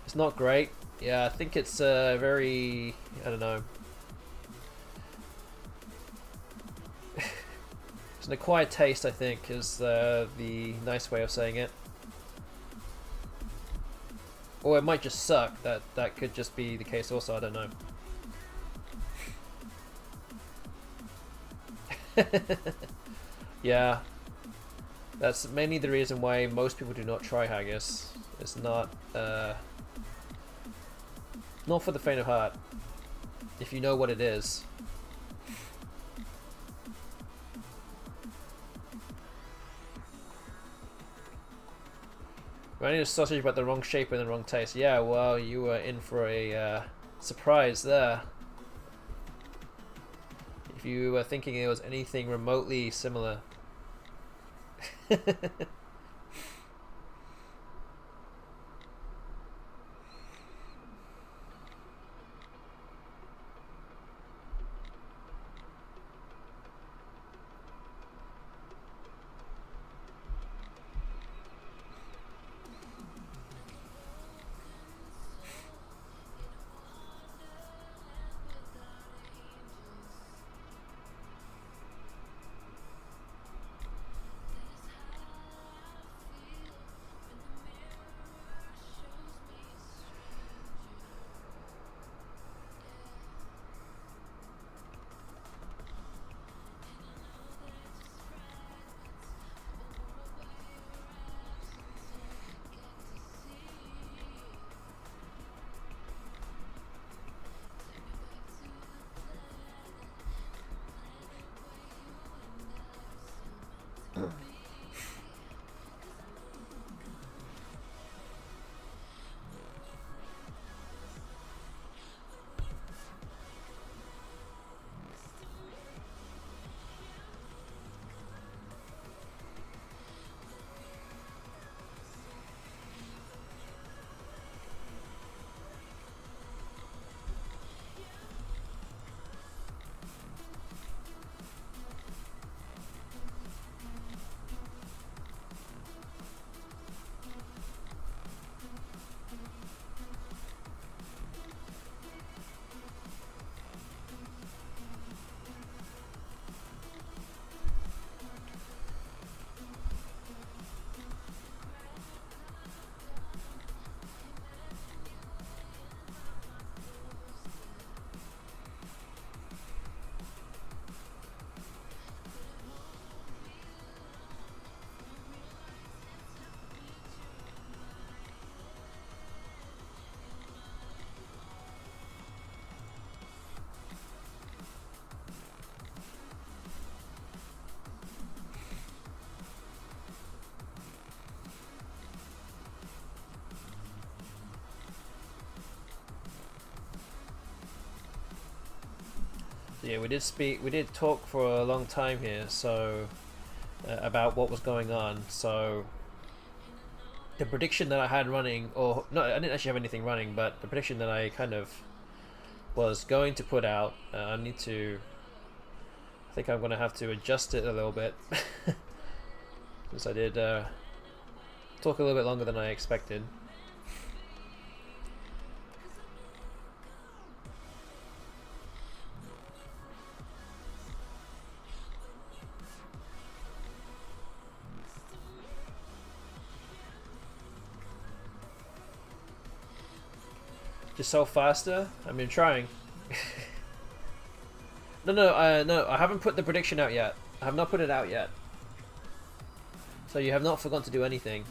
It's not great. Yeah, I think it's very, I don't know. It's an acquired taste, I think, is the nice way of saying it. Or it might just suck. That could just be the case also, I don't know. Yeah. That's mainly the reason why most people do not try haggis. It's not not for the faint of heart. If you know what it is. I need a sausage but the wrong shape and the wrong taste. Yeah, well, you were in for a surprise there. If you were thinking it was anything remotely similar. here. We did talk for a long time here, so about what was going on. So the prediction that I had running, or no, I didn't actually have anything running, but the prediction that I kind of was going to put out, I think I'm going to have to adjust it a little bit because I did talk a little bit longer than I expected. Just sell faster? I've been trying. No, I haven't put the prediction out yet. I have not put it out yet. So you have not forgotten to do anything.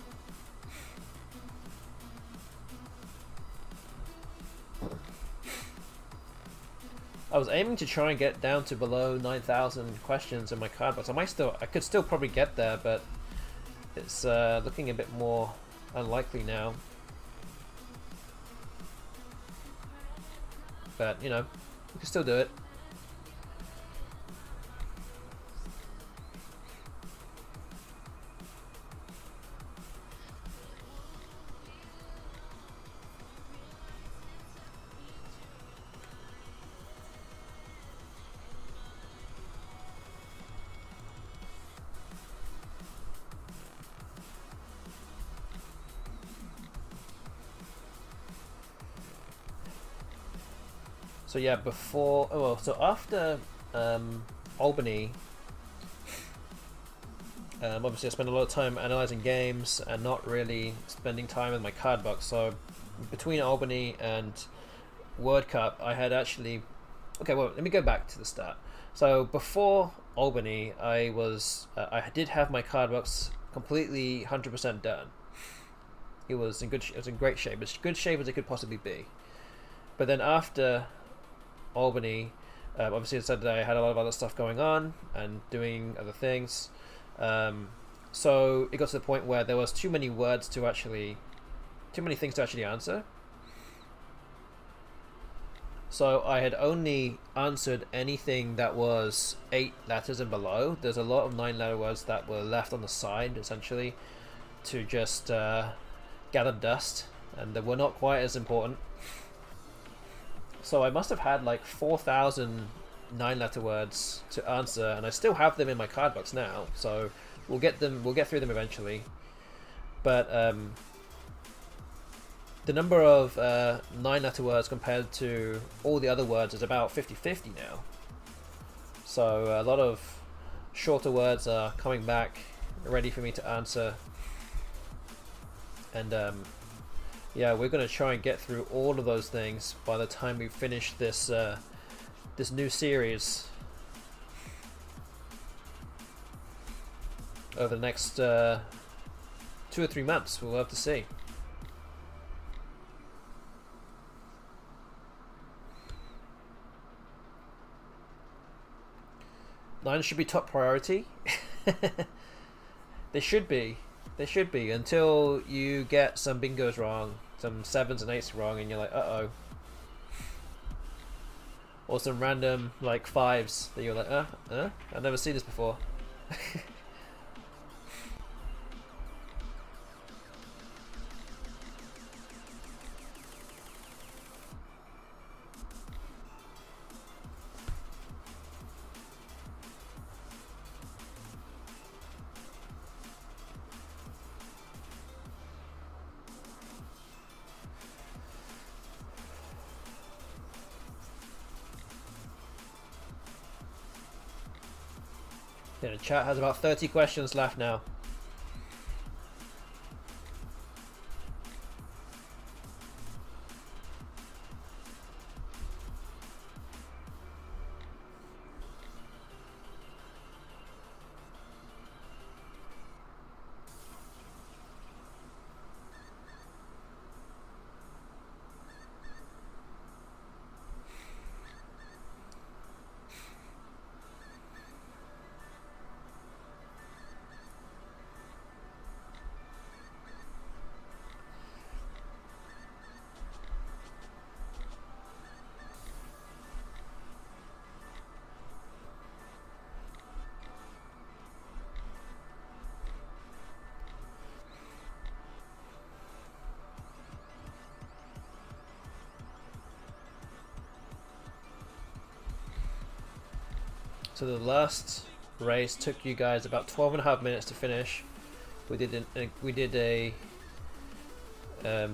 I was aiming to try and get down to below 9,000 questions in my card box. I could still probably get there, but it's looking a bit more unlikely now. But, you know, we can still do it. So yeah, so after Albany, obviously I spent a lot of time analyzing games and not really spending time with my card box. So between Albany and World Cup, I had actually... Okay, well, let me go back to the start. So before Albany, I did have my card box completely 100% done. It was in great shape, as good shape as it could possibly be. But then after Albany, obviously I said that I had a lot of other stuff going on and doing other things, so it got to the point where there was too many things to actually answer. So I had only answered anything that was 8 letters and below. There's a lot of 9-letter words that were left on the side, essentially, to just gather dust, and they were not quite as important. So I must have had like 4,000 9-letter words to answer, and I still have them in my card box now. So we'll get through them eventually. But the number of 9-letter words compared to all the other words is about 50-50 now. So a lot of shorter words are coming back, ready for me to answer. And yeah, we're going to try and get through all of those things by the time we finish this this new series over the next 2 or 3 months. We'll have to see. Nine should be top priority. They should be. They should be, until you get some bingos wrong, some 7s and 8s wrong, and you're like, uh-oh. Or some random, like, 5s that you're like, I've never seen this before. Yeah, the chat has about 30 questions left now. So the last race took you guys about 12.5 minutes to finish. We did the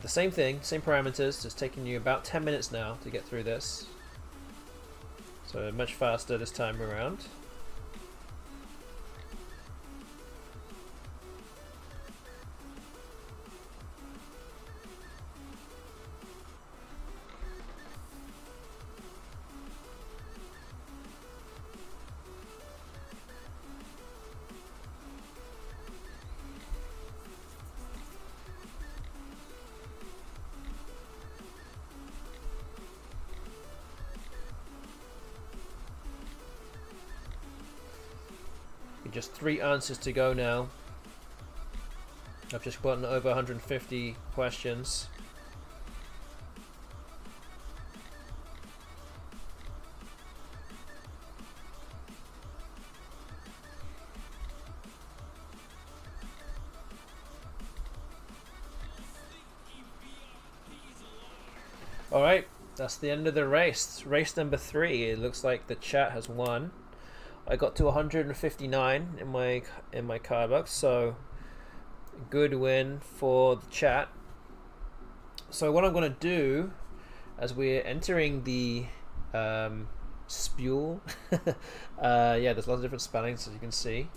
same thing, same parameters, just taking you about 10 minutes now to get through this. So much faster this time around. Just 3 answers to go now. I've just gotten over 150 questions. Alright, that's the end of the race. Race number 3. It looks like the chat has won. I got to 159 in my cardbox, so good win for the chat. So what I'm going to do, as we're entering the spule, yeah, there's lots of different spellings as you can see.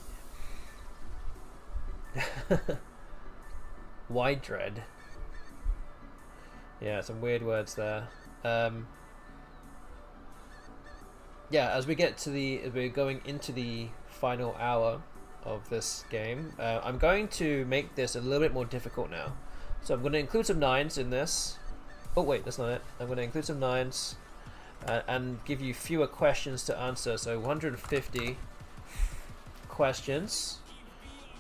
Wide dread. Yeah, some weird words there. Yeah, as we get to we're going into the final hour of this game, I'm going to make this a little bit more difficult now. So I'm going to include some 9s in this. Oh wait, that's not it. I'm going to include some 9s and give you fewer questions to answer. So 150 questions.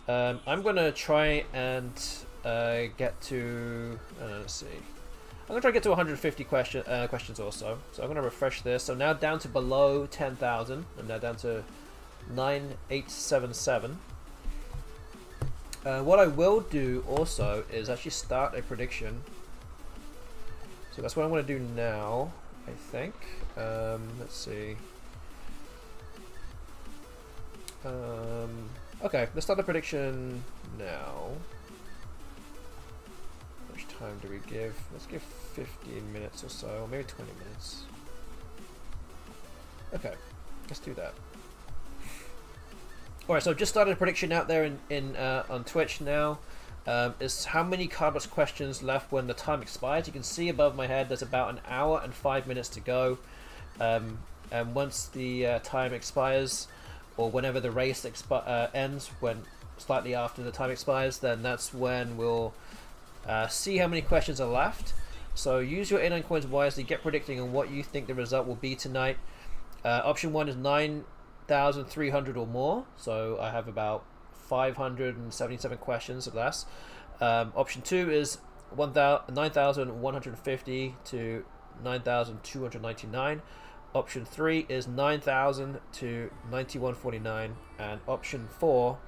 I'm going to try and get to, let's see. I'm going to try to get to 150 questions also. So I'm going to refresh this. So now down to below 10,000. I'm now down to 9877. What I will do also is actually start a prediction. So that's what I'm going to do now, I think. Let's see. Okay, let's start the prediction now. How much time do we give? Let's give 15 minutes or so, or maybe 20 minutes. Okay, let's do that. Alright, so I've just started a prediction out there on Twitch now. Is how many cardbox questions left when the time expires. You can see above my head there's about an hour and 5 minutes to go. And once the time expires, or whenever the race ends, when slightly after the time expires, then that's when we'll see how many questions are left. So use your A9 coins wisely, get predicting on what you think the result will be tonight. Option 1 is 9,300 or more, so I have about 577 questions or less. Option 2 is 9,150 to 9,299. Option 3 is 9,000 to 9149, and option 4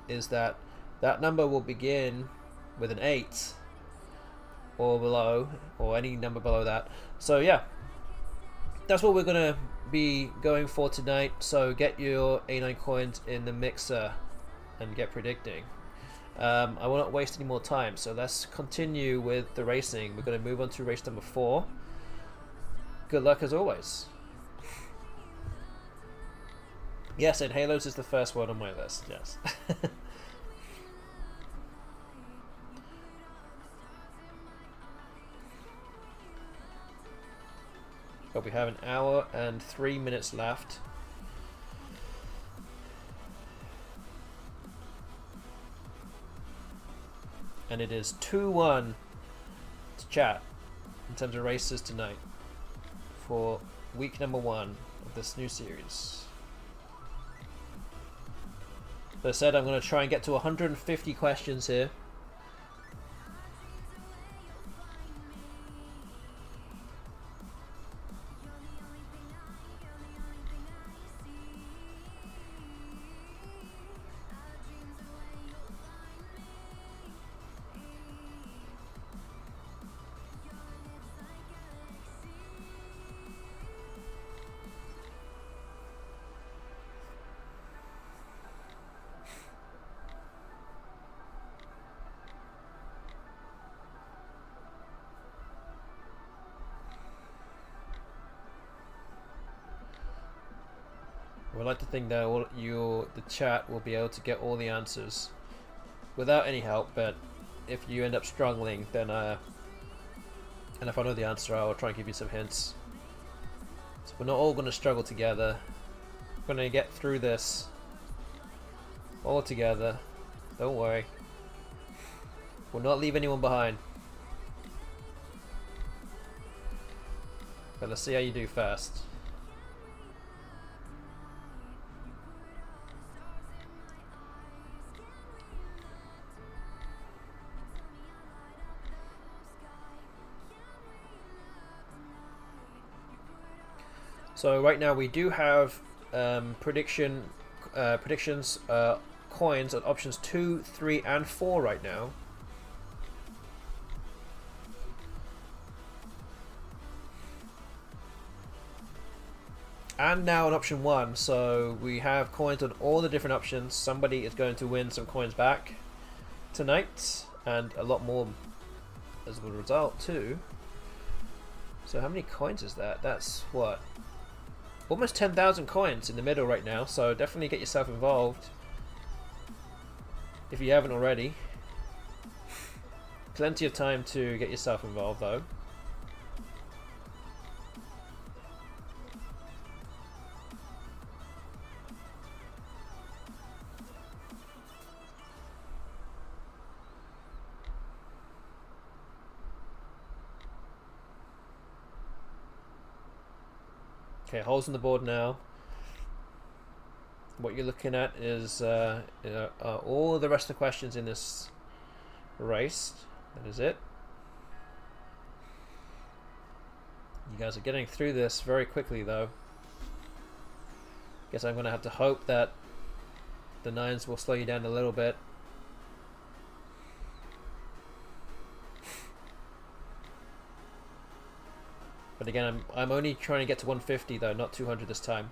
is that number will begin with an 8 or below, or any number below that. So yeah, that's what we're gonna be going for tonight. So get your A9 coins in the mixer and get predicting. I will not waste any more time, so let's continue with the racing. We're going to move on to race number 4. Good luck as always. Yes, and Halos is the first one on my list, yes. But we have an hour and 3 minutes left. And it is 2-1 to chat in terms of races tonight for week number 1 of this new series. As I said, I'm going to try and get to 150 questions here. would like to think that the chat will be able to get all the answers without any help, but if you end up struggling, then and if I know the answer, I'll try and give you some hints. So we're not all going to struggle together. We're going to get through this all together. Don't worry. We'll not leave anyone behind. But let's see how you do first. So right now we do have predictions coins on options 2, 3 and 4 right now. And now on option 1, so we have coins on all the different options. Somebody is going to win some coins back tonight, and a lot more as a result too. So how many coins is that? That's what? Almost 10,000 coins in the middle right now, so definitely get yourself involved if you haven't already. Plenty of time to get yourself involved though. Okay, holes in the board now. What you're looking at is all the rest of the questions in this race. That is it. You guys are getting through this very quickly though. Guess I'm going to have to hope that the 9s will slow you down a little bit. But again, I'm only trying to get to 150 though, not 200 this time.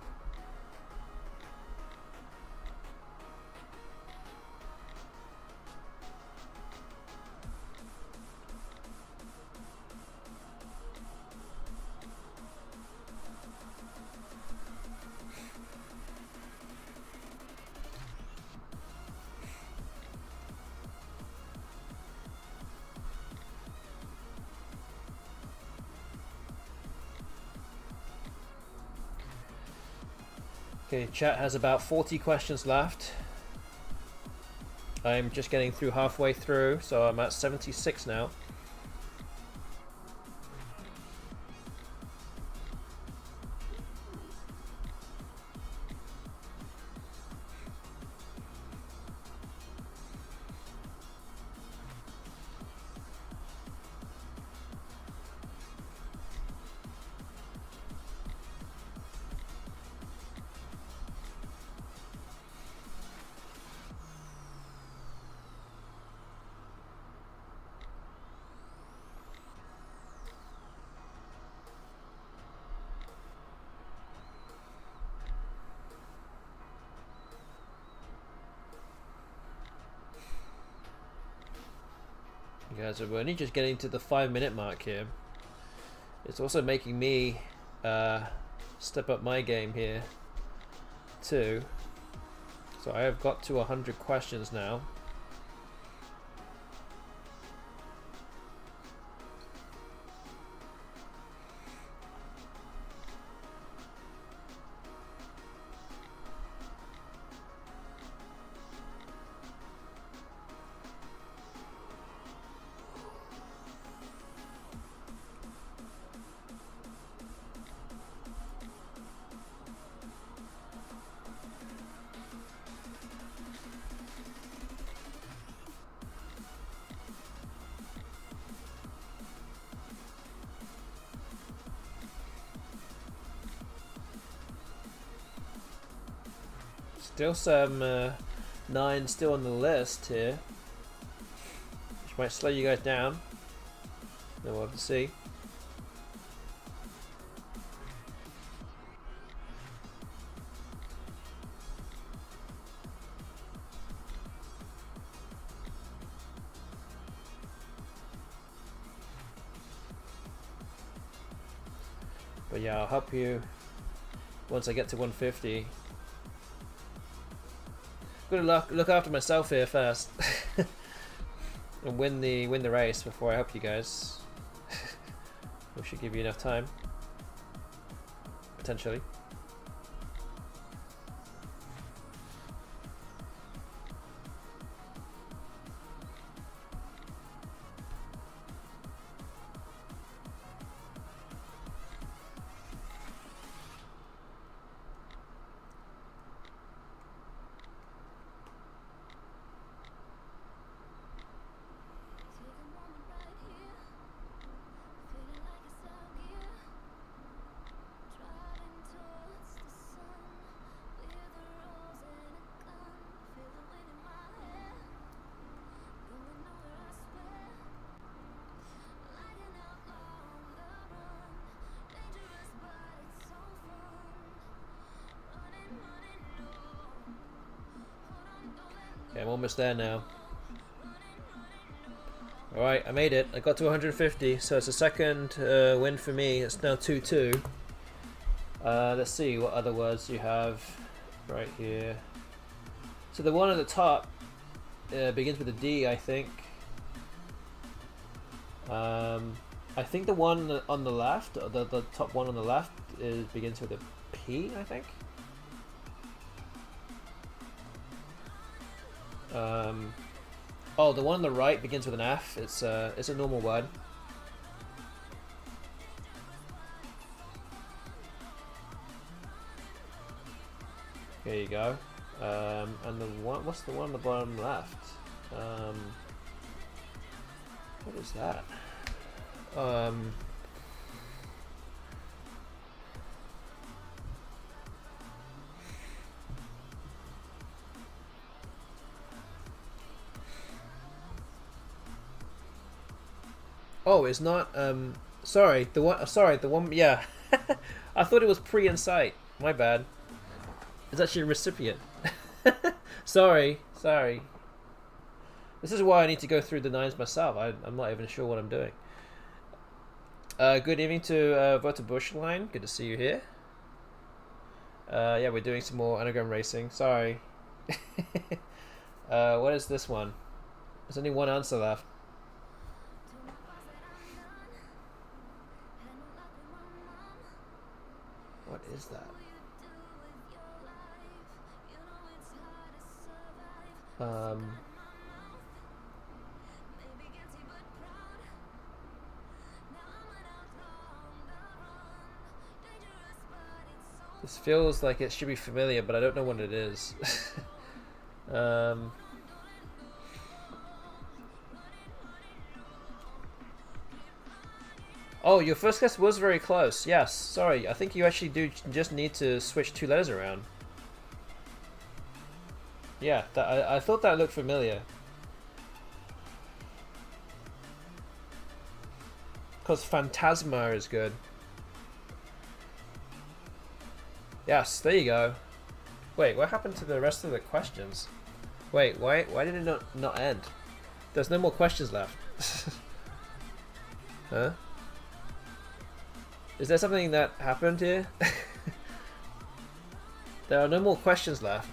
Okay, chat has about 40 questions left. I'm just getting through halfway through, so I'm at 76 now. You guys are only just getting to the 5-minute mark here. It's also making me step up my game here too. So I have got to 100 questions now. Still some 9 still on the list here, which might slow you guys down. Then we'll have to see. But yeah, I'll help you once I get to 150. Good luck. Look after myself here first, and win the race before I help you guys. We should give you enough time, potentially. Okay, I'm almost there now. Alright, I made it. I got to 150, so it's a second win for me. It's now 2-2. Let's see what other words you have right here. So the one at the top begins with a D, I think. I think the one on the left, the top one on the left, begins with a P, I think. Oh, the one on the right begins with an F. It's a normal word. There you go. And the one, what's the one on the bottom left? What is that? Oh, it's not. Sorry, the one. Sorry, the one. Yeah, I thought it was pre-insight. My bad. It's actually a recipient. Sorry. This is why I need to go through the nines myself. I'm not even sure what I'm doing. Good evening to Voter Bushline. Good to see you here. Yeah, we're doing some more anagram racing. Sorry. What is this one? There's only one answer left. What is that? This feels like it should be familiar, but I don't know what it is. Oh, your first guess was very close. Yes, sorry. I think you actually do just need to switch two letters around. Yeah, I thought that looked familiar. Because Phantasma is good. Yes, there you go. Wait, what happened to the rest of the questions? Wait, why did it not end? There's no more questions left. Huh? Is there something that happened here? There are no more questions left.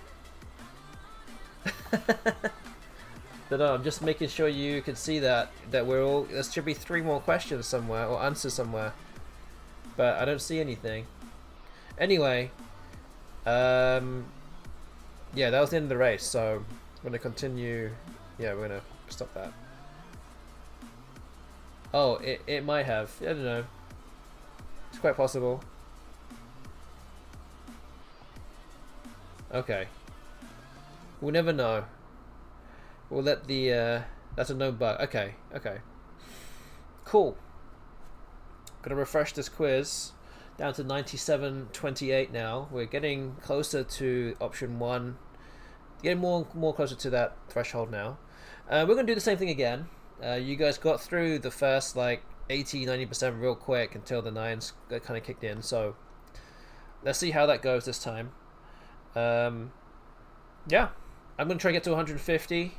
No, I'm just making sure you can see that we're all. There should be 3 more questions somewhere or answers somewhere, but I don't see anything. Anyway, yeah, that was the end of the race. So I'm gonna continue. Yeah, we're gonna stop that. Oh, it might have. I don't know. It's quite possible. Okay. We'll never know. We'll let the that's a no bug. Okay. Cool. Gonna refresh this quiz. Down to 97.28 now. We're getting closer to option 1. Getting more closer to that threshold now. We're gonna do the same thing again. You guys got through the first like 80-90% real quick until the 9s kind of kicked in. So let's see how that goes this time. Yeah, I'm gonna try to get to 150,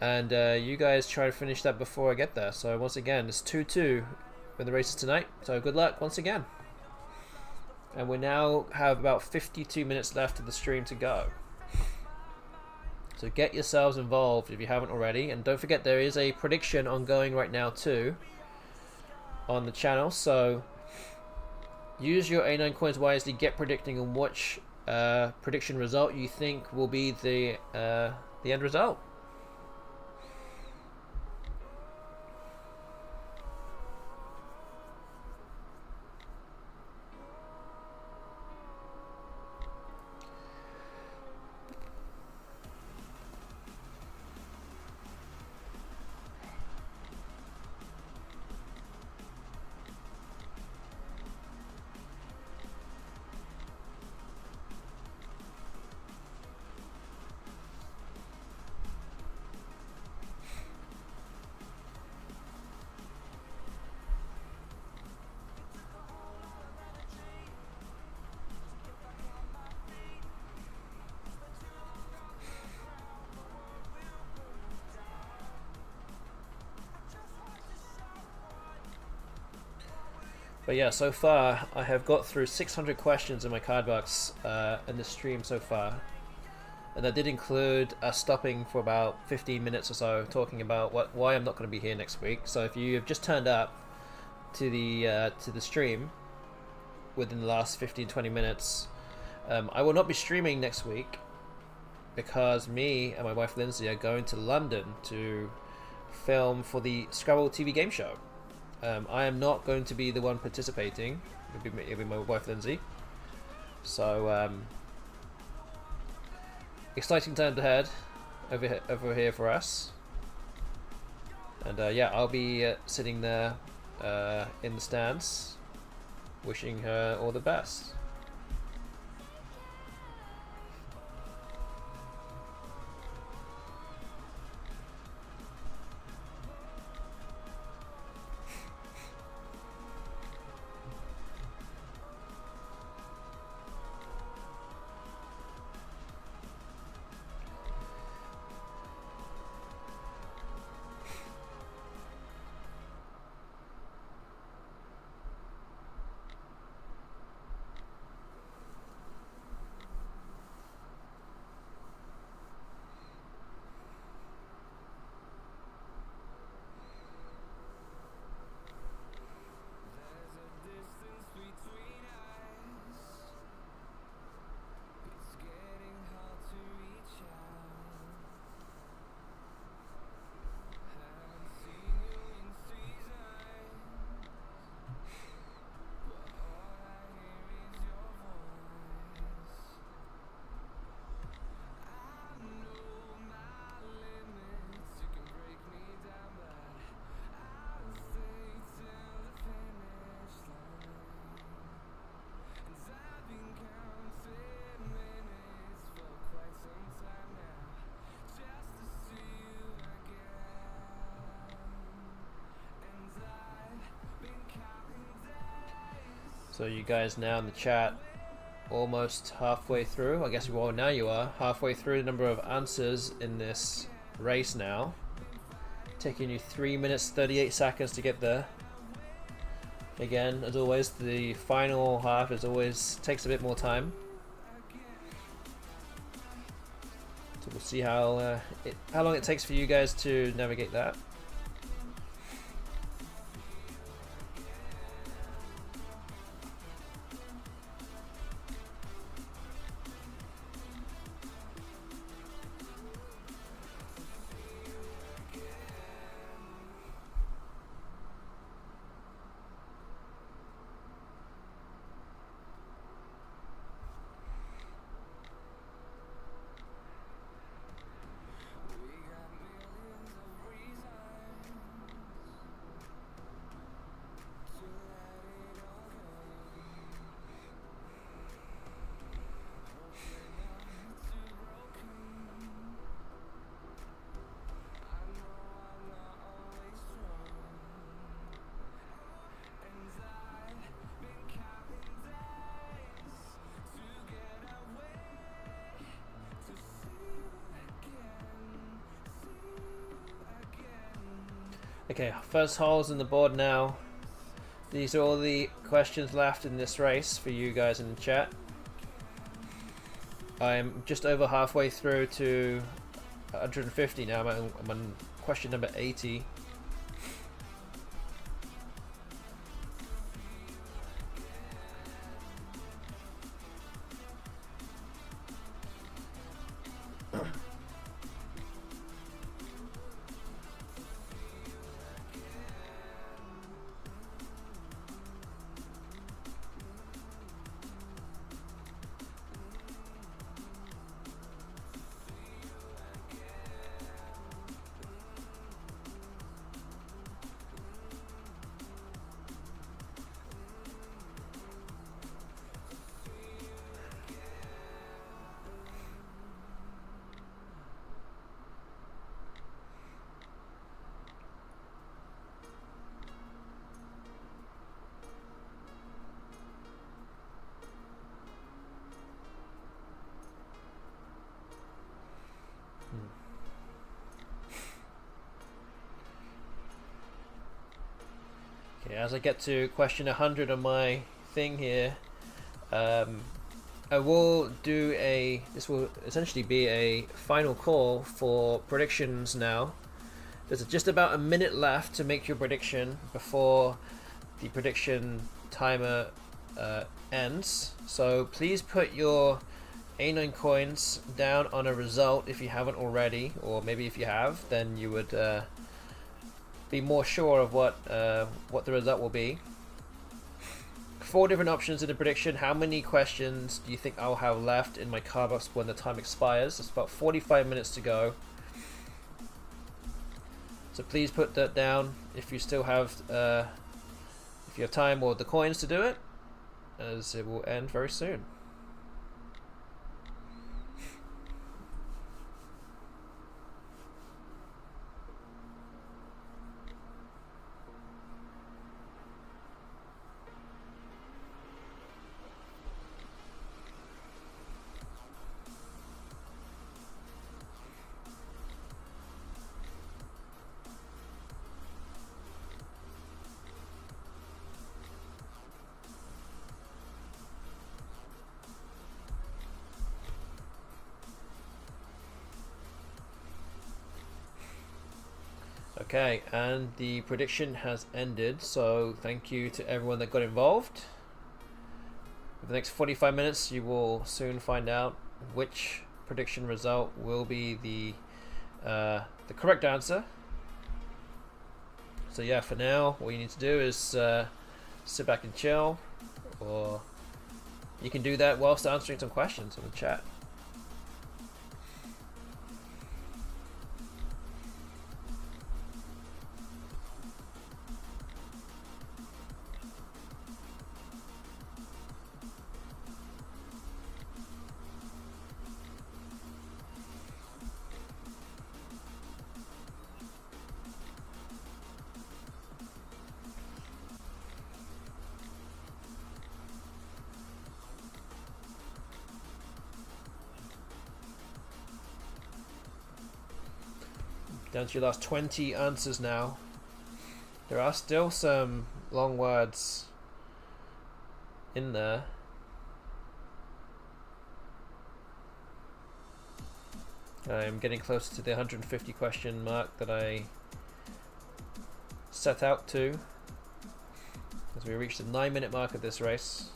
and you guys try to finish that before I get there. So once again, it's 2-2 when the race is tonight. So good luck once again. And we now have about 52 minutes left of the stream to go. So get yourselves involved if you haven't already, and don't forget there is a prediction ongoing right now too on the channel, so use your A9 coins wisely, get predicting on which prediction result you think will be the end result. But yeah, so far I have got through 600 questions in my card box in this stream so far, and that did include us stopping for about 15 minutes or so talking about why I'm not going to be here next week. So if you have just turned up to the stream within the last 15-20 minutes, I will not be streaming next week because me and my wife Lindsay are going to London to film for the Scrabble TV game show. I am not going to be the one participating. It'll be my wife Lindsay. So exciting times ahead over here for us. And yeah, I'll be sitting there in the stands, wishing her all the best. So you guys now in the chat almost halfway through. I guess, well, now you are halfway through the number of answers in this race now. Taking you 3 minutes 38 seconds to get there. Again, as always, the final half takes a bit more time. So we'll see how long it takes for you guys to navigate that. Okay, first holes in the board now. These are all the questions left in this race for you guys in the chat. I'm just over halfway through to 150 now. I'm on question number 80. Okay, as I get to question 100 on my thing here, I will do this will essentially be a final call for predictions now. There's just about a minute left to make your prediction before the prediction timer ends. So please put your A9 coins down on a result if you haven't already, or maybe if you have, then you would be more sure of what the result will be. 4 different options in the prediction. How many questions do you think I'll have left in my cardbox when the time expires? It's about 45 minutes to go. So please put that down if you still have if you have time or the coins to do it, as it will end very soon. Okay, and the prediction has ended, so thank you to everyone that got involved. For the next 45 minutes, you will soon find out which prediction result will be the correct answer. So yeah, for now, what you need to do is sit back and chill, or you can do that whilst answering some questions in the chat. Down to your last 20 answers now. There are still some long words in there. I'm getting closer to the 150 question mark that I set out to, as we reach the 9-minute mark of this race.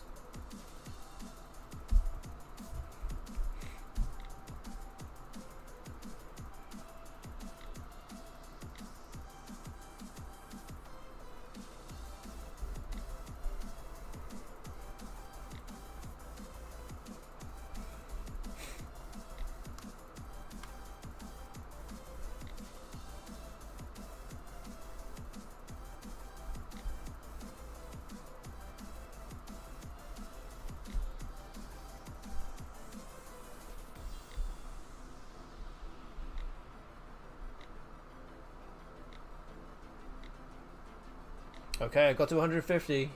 Okay, I got to 150.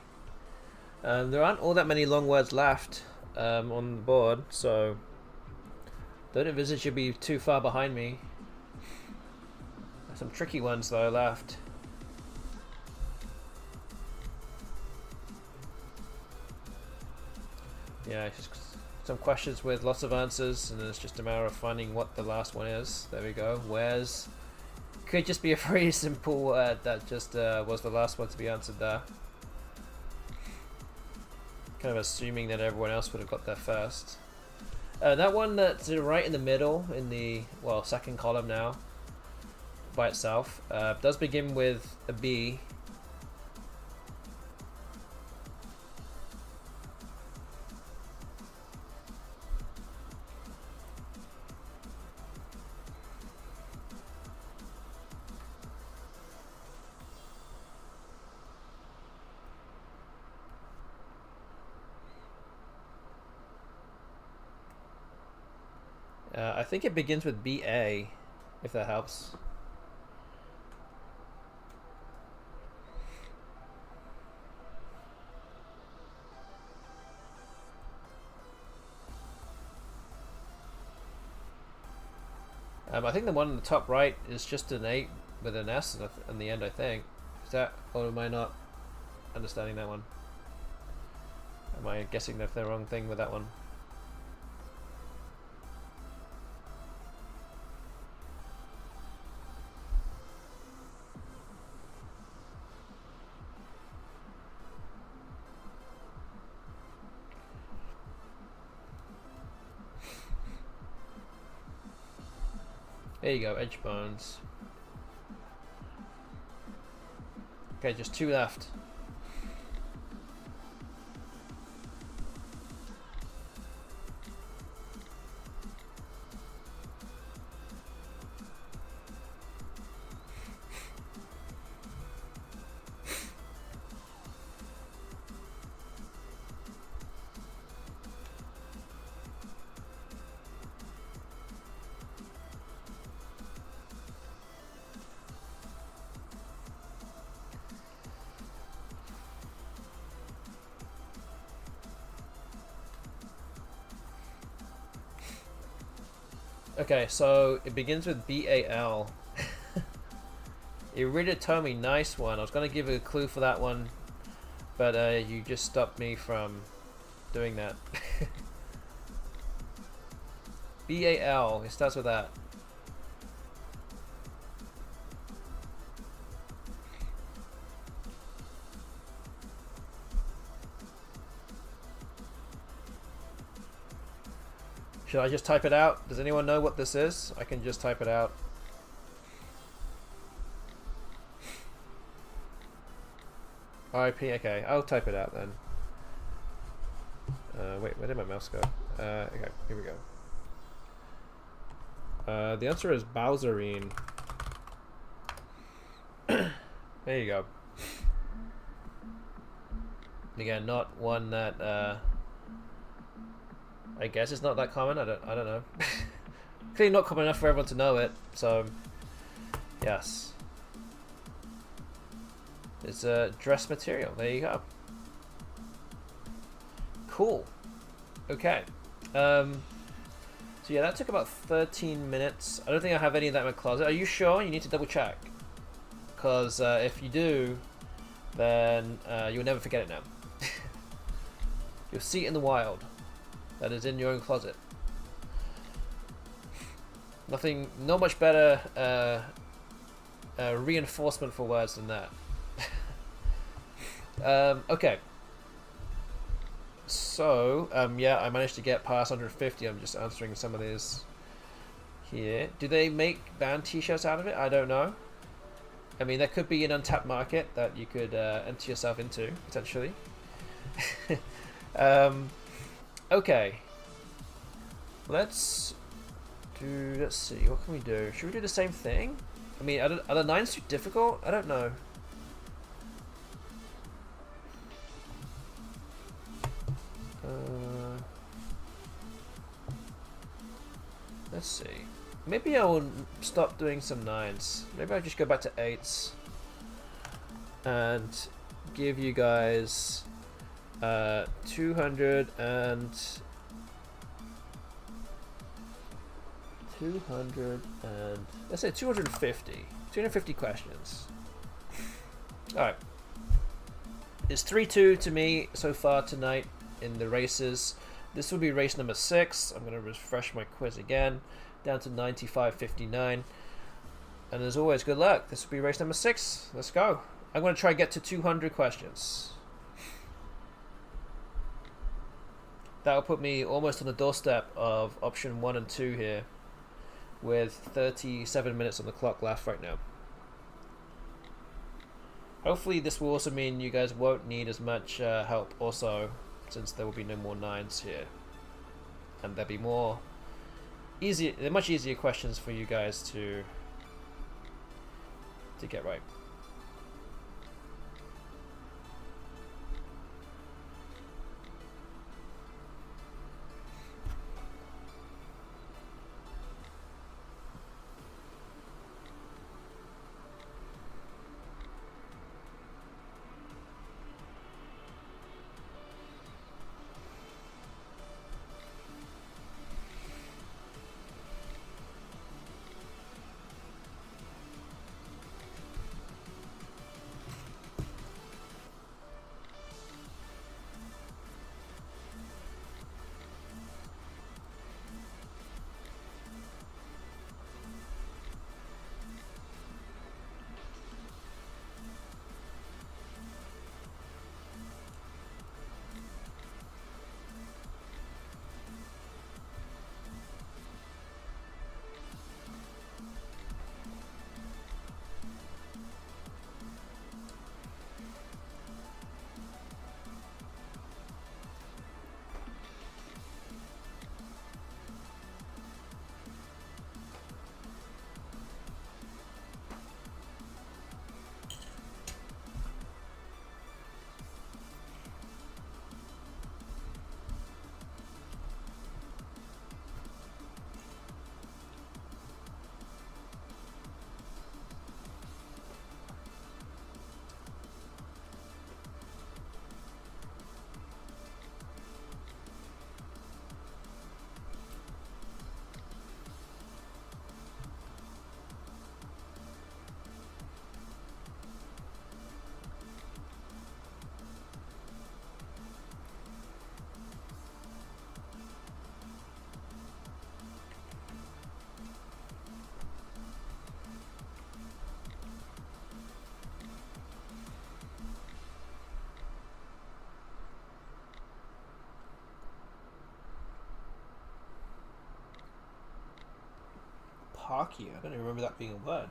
There aren't all that many long words left on the board, so don't envisage you'll be too far behind me. There's some tricky ones though left. Yeah, just some questions with lots of answers, and it's just a matter of finding what the last one is. There we go. Where's could just be a very simple word that just was the last one to be answered there. Kind of assuming that everyone else would have got there first. That one that's right in the middle, in the second column now, by itself, does begin with a B. I think it begins with BA, if that helps. I think the one on the top right is just an 8 with an S in the end, I think. Is that, or am I not understanding that one? Am I guessing the wrong thing with that one? There you go, edge bones. Okay, just 2 left. Okay, so it begins with BAL. Iridotomi, nice one. I was going to give you a clue for that one, but you just stopped me from doing that. BAL, it starts with that. Should I just type it out? Does anyone know what this is? I can just type it out. RIP, okay, I'll type it out then. Wait, where did my mouse go? Okay, here we go. The answer is Bowserine. There you go. Again, not one that I guess it's not that common. I don't know. Clearly not common enough for everyone to know it. So yes, it's a dress material. There you go. Cool. Okay. So yeah, that took about 13 minutes. I don't think I have any of that in my closet. Are you sure? You need to double check, because if you do, then you'll never forget it now. You'll see it in the wild. That is in your own closet. Not much better reinforcement for words than that. Okay. So, yeah, I managed to get past 150. I'm just answering some of these here. Do they make band t-shirts out of it? I don't know. I mean, there could be an untapped market that you could enter yourself into, potentially. Okay, let's see, what can we do? Should we do the same thing? I mean, are the 9s too difficult? I don't know. Let's see. Maybe I will stop doing some 9s. Maybe I'll just go back to 8s and give you guys 200 and let's say 250 questions. All right, it's 3-2 to me so far tonight in the races. This will be race number 6. I'm going to refresh my quiz again, down to 95.59. And as always, good luck. This will be race number 6. Let's go. I'm going to try and get to 200 questions. That'll put me almost on the doorstep of option 1 and 2 here, with 37 minutes on the clock left right now. Hopefully this will also mean you guys won't need as much help also, since there will be no more 9s here. And there'll be more much easier questions for you guys to get right. Parky, I don't even remember that being a word.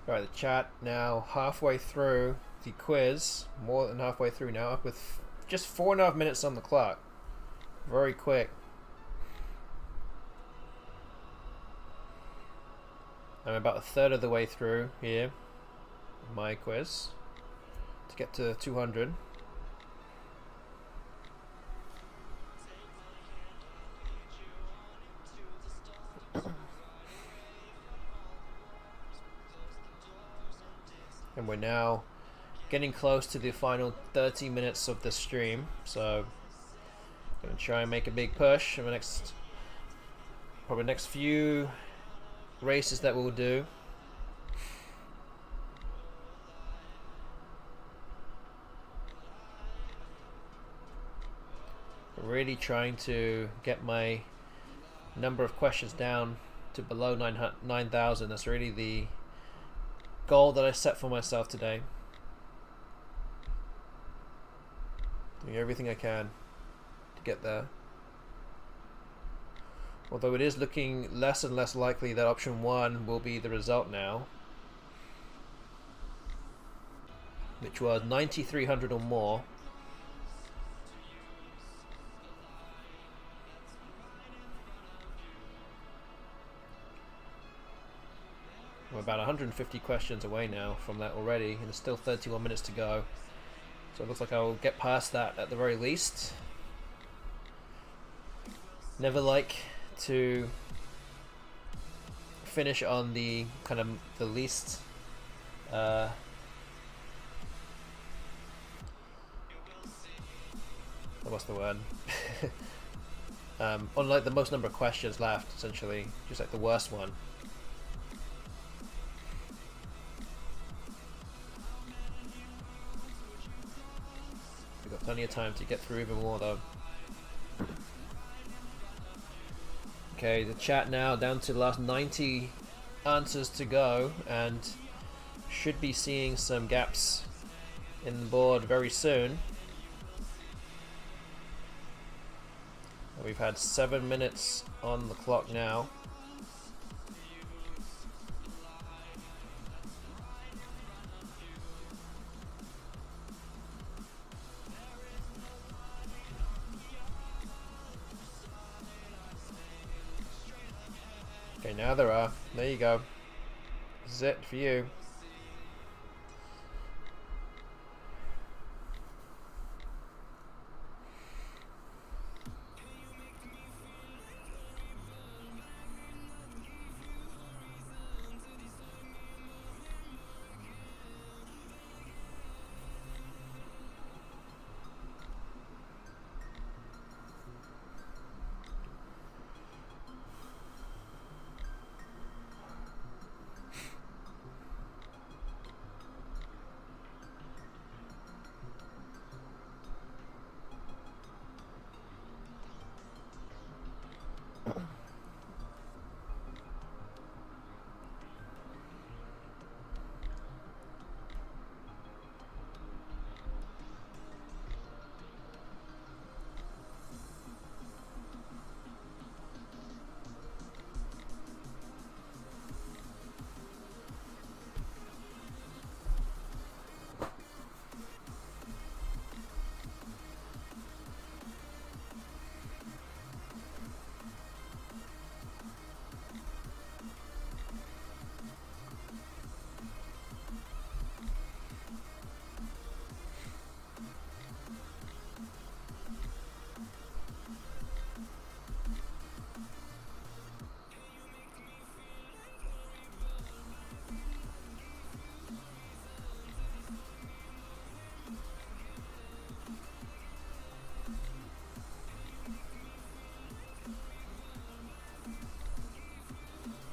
Alright, the chat now halfway through the quiz, more than halfway through now, up with just 4.5 minutes on the clock. Very quick. I'm about a third of the way through here, my quiz, to get to 200. And we're now getting close to the final 30 minutes of the stream, so I'm gonna try and make a big push in the next, probably next few races that we'll do. Really trying to get my number of questions down to below 9,000. That's really the goal that I set for myself today. Doing everything I can to get there. Although it is looking less and less likely that option 1 will be the result now, which was 9,300 or more. We're about 150 questions away now from that already, and there's still 31 minutes to go. So it looks like I'll get past that at the very least. Never like to finish on the kind of the least what's the word? Unlike the most number of questions left, essentially, just like the worst one. We've got plenty of time to get through even more though. Okay, the chat now down to the last 90 answers to go, and should be seeing some gaps in the board very soon. We've had 7 minutes on the clock now. Okay, now there are. There you go. This is it for you.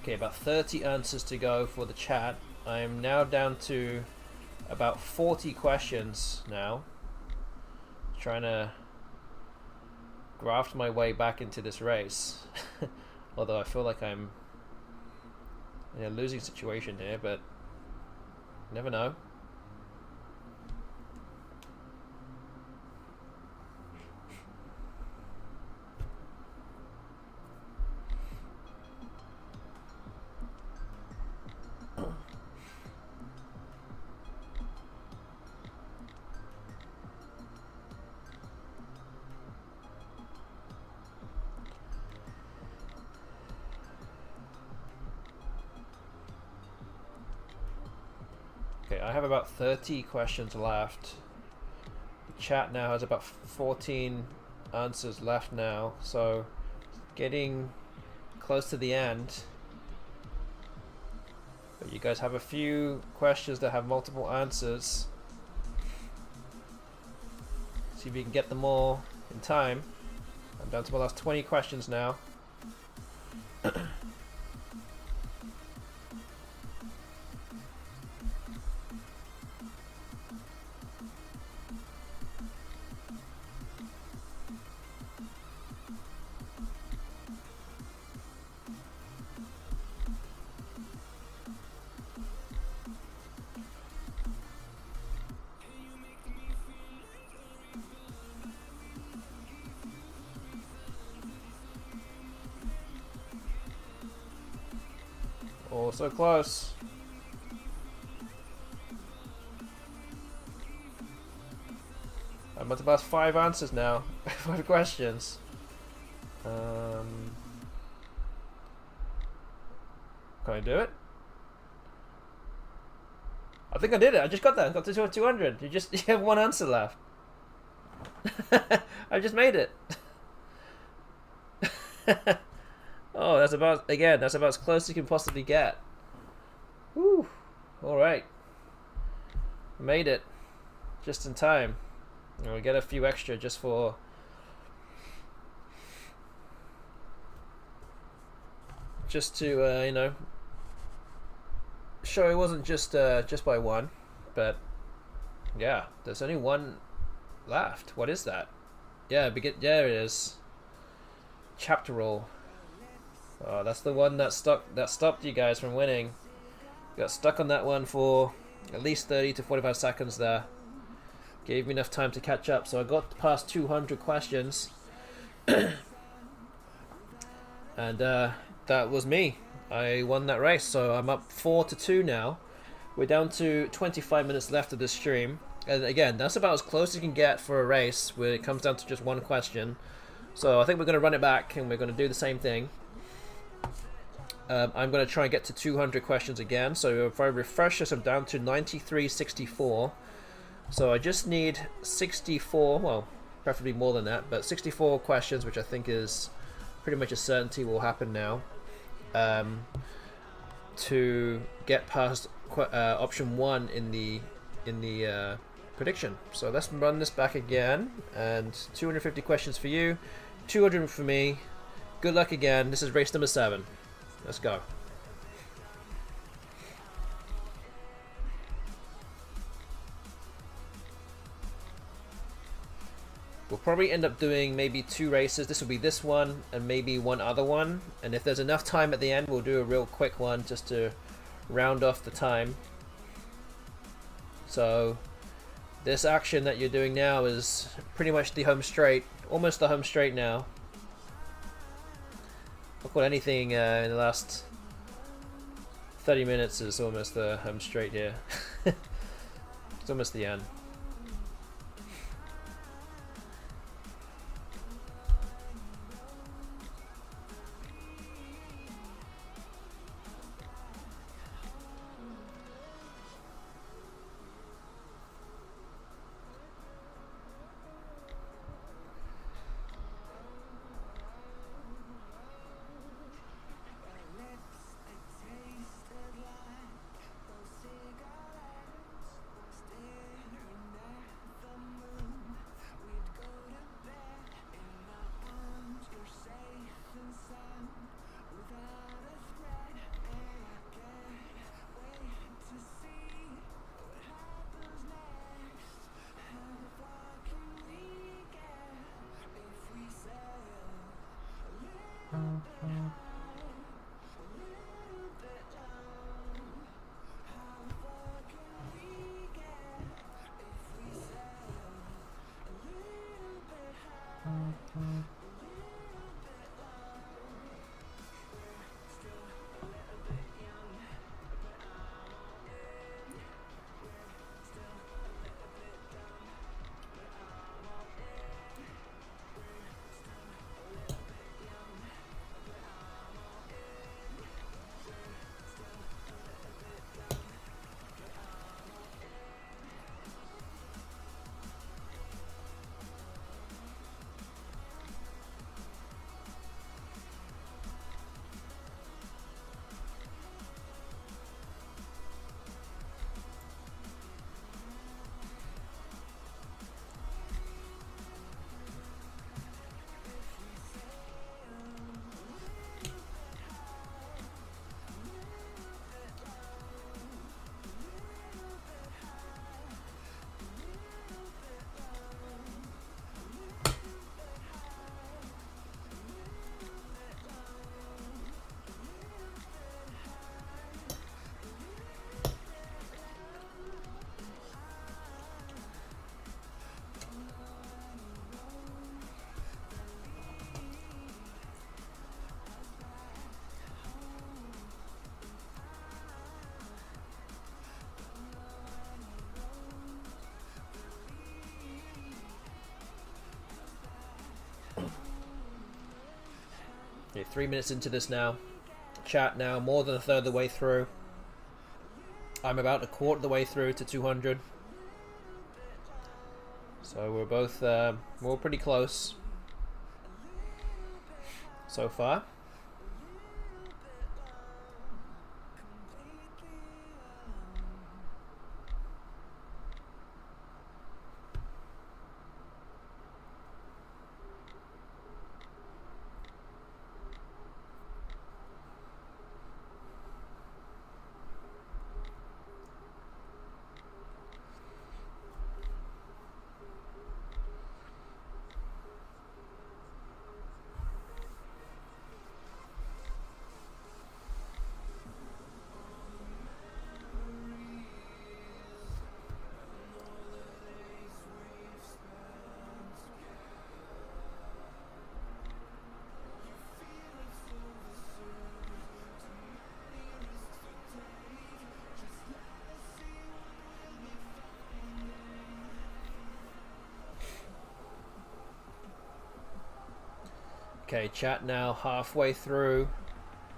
Okay, about 30 answers to go for the chat. I'm now down to about 40 questions now. Trying to graft my way back into this race. Although I feel like I'm in a losing situation here, but never know. Okay, I have about 30 questions left. The chat now has about 14 answers left now, so getting close to the end. But you guys have a few questions that have multiple answers. See if you can get them all in time. I'm down to my last 20 questions now. Oh, so close. I'm at the last 5 answers now. 5 questions. Can I do it? I think I did it. I just got that. I got to 200. You have 1 answer left. I just made it. Oh, that's about as close as you can possibly get. Woo! Alright. Made it. Just in time. And we'll get a few extra just for... just to, you know, show it wasn't just by 1. But, yeah, there's only 1 left. What is that? Yeah, there it is. Chapter roll. Oh, that's the one that stopped you guys from winning. You got stuck on that one for at least 30 to 45 seconds there. Gave me enough time to catch up, so I got past 200 questions. And that was me. I won that race, so I'm up 4-2 now. We're down to 25 minutes left of this stream. And again, that's about as close as you can get for a race where it comes down to just 1 question. So I think we're going to run it back and we're going to do the same thing. I'm going to try and get to 200 questions again. So if I refresh this, I'm down to 93.64. So I just need 64, well, preferably more than that, but 64 questions, which I think is pretty much a certainty will happen now, to get past option 1 in the prediction. So let's run this back again, and 250 questions for you, 200 for me. Good luck again. This is race number 7. Let's go. We'll probably end up doing maybe 2 races. This will be this one and maybe 1 other one. And if there's enough time at the end, we'll do a real quick one just to round off the time. So this action that you're doing now is pretty much the home straight. Almost the home straight now. I've got anything in the last 30 minutes is almost the home straight here. It's almost the end. Okay, 3 minutes into this now. Chat now, more than a third of the way through. I'm about a quarter of the way through to 200. So we're both, we're pretty close so far. Okay, chat now halfway through.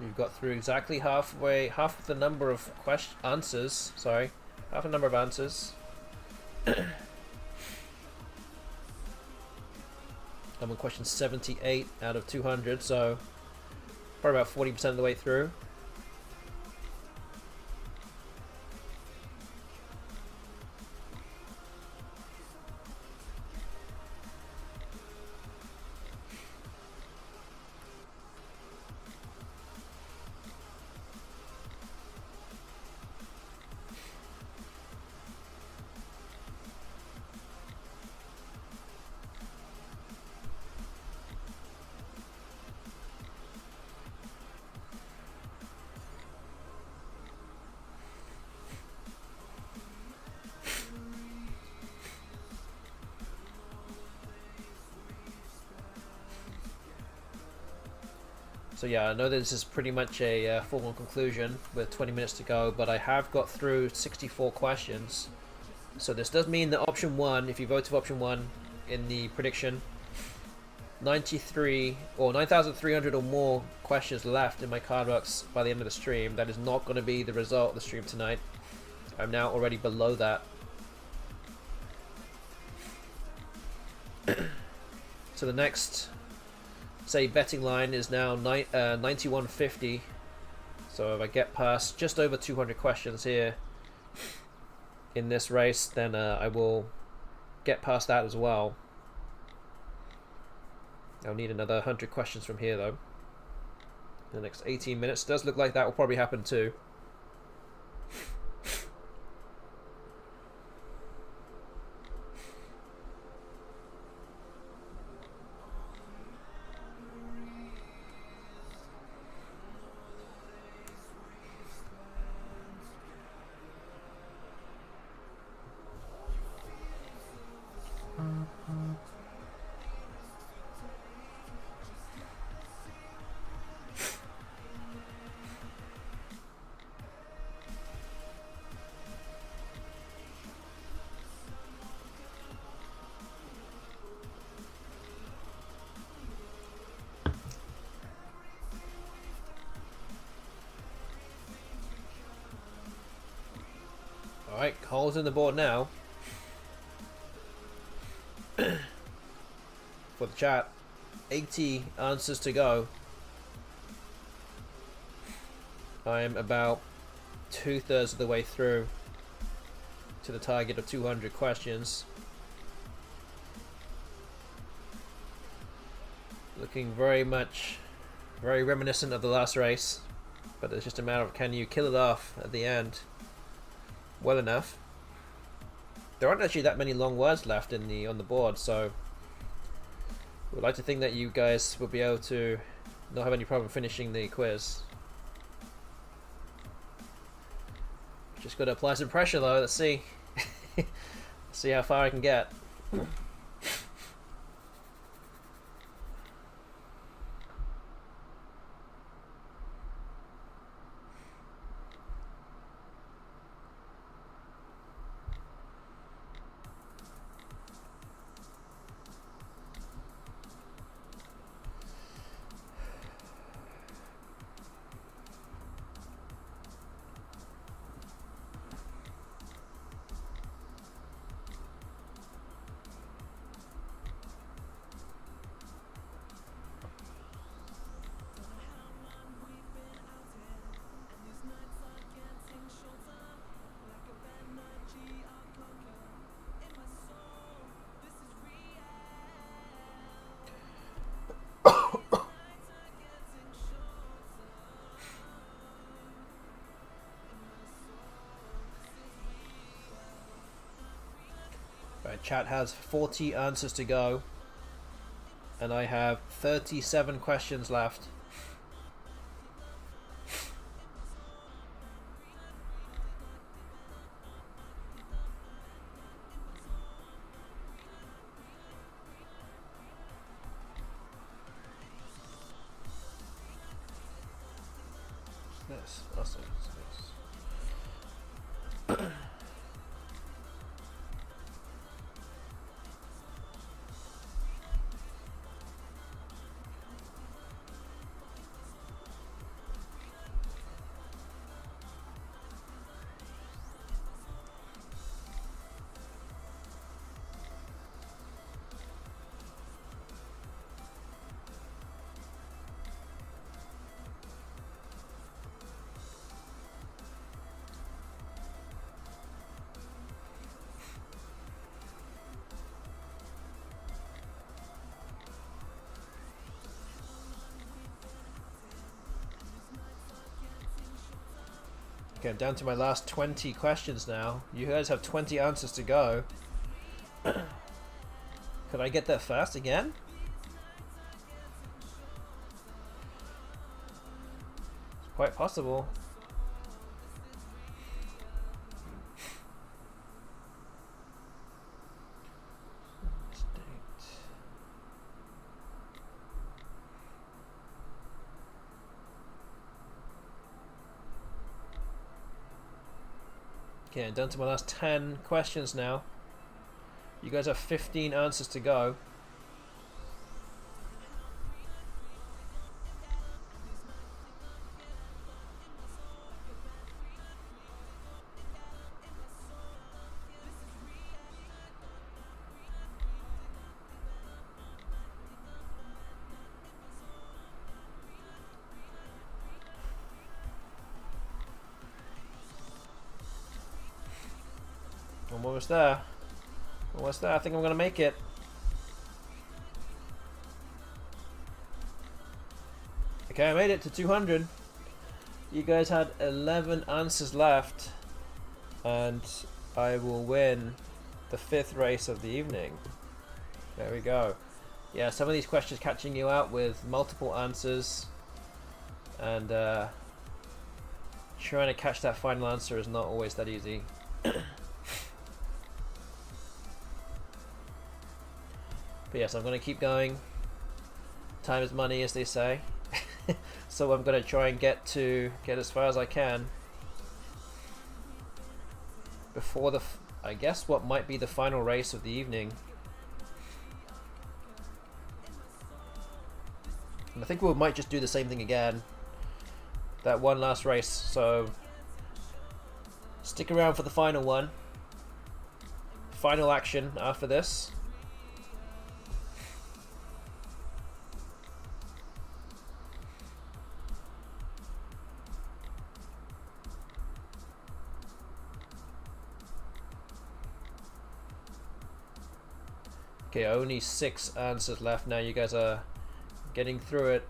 We've got through exactly half of the number of answers. Sorry, half the number of answers. I'm on question 78 out of 200, so probably about 40% of the way through. So yeah, I know this is pretty much a foregone conclusion with 20 minutes to go, but I have got through 64 questions. So this does mean that option 1, if you vote for option 1 in the prediction, 93 or 9,300 or more questions left in my cardbox by the end of the stream. That is not going to be the result of the stream tonight. I'm now already below that. So the next, say, betting line is now 91.50. So if I get past just over 200 questions here in this race, then I will get past that as well. I'll need another 100 questions from here though. In the next 18 minutes. Does look like that will probably happen too. Alright, holes in the board now. For the chat. 80 answers to go. I am about 2/3 of the way through to the target of 200 questions. Looking very reminiscent of the last race, but it's just a matter of can you kill it off at the end well enough. There aren't actually that many long words left in on the board, so we'd like to think that you guys will be able to not have any problem finishing the quiz. Just got to apply some pressure though. Let's see. See how far I can get. Right, chat has 40 answers to go, and I have 37 questions left. This, awesome. Okay, I'm down to my last 20 questions now. You guys have 20 answers to go. Could I get that fast again? It's quite possible. Okay, down to my last 10 questions now. You guys have 15 answers to go. I'm almost there. Almost there. I think I'm going to make it. Okay, I made it to 200. You guys had 11 answers left. And I will win the 5th race of the evening. There we go. Yeah, some of these questions catching you out with multiple answers. And trying to catch that final answer is not always that easy. But yes, I'm going to keep going. Time is money, as they say. So I'm going to try and get as far as I can before the, I guess, what might be the final race of the evening. And I think we might just do the same thing again. That one last race. So stick around for the final one. Final action after this. Okay, only 6 answers left now. You guys are getting through it.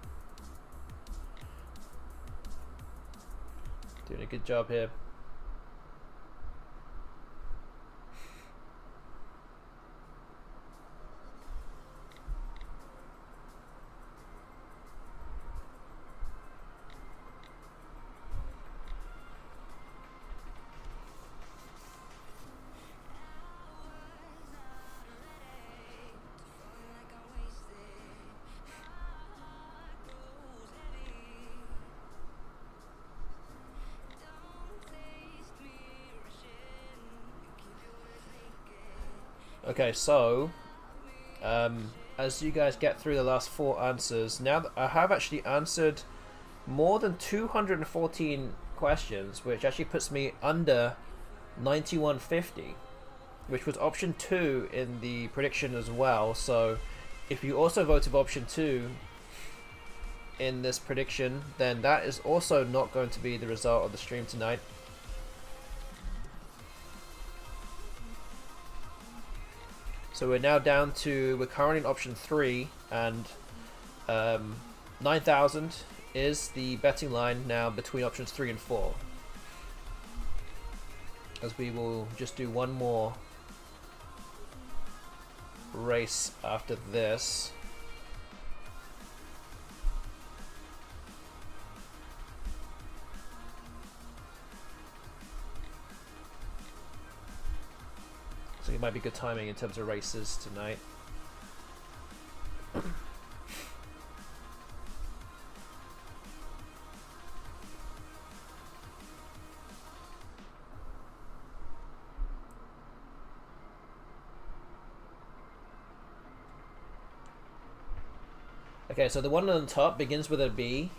Doing a good job here. Okay, so as you guys get through the last 4 answers, now that I have actually answered more than 214 questions, which actually puts me under 9150, which was option 2 in the prediction as well. So if you also voted option 2 in this prediction, then that is also not going to be the result of the stream tonight. So we're now down to, we're currently in option 3, and 9,000 is the betting line now between options 3 and 4. As we will just do one more race after this. So it might be good timing in terms of races tonight. Okay, so the one on the top begins with a B.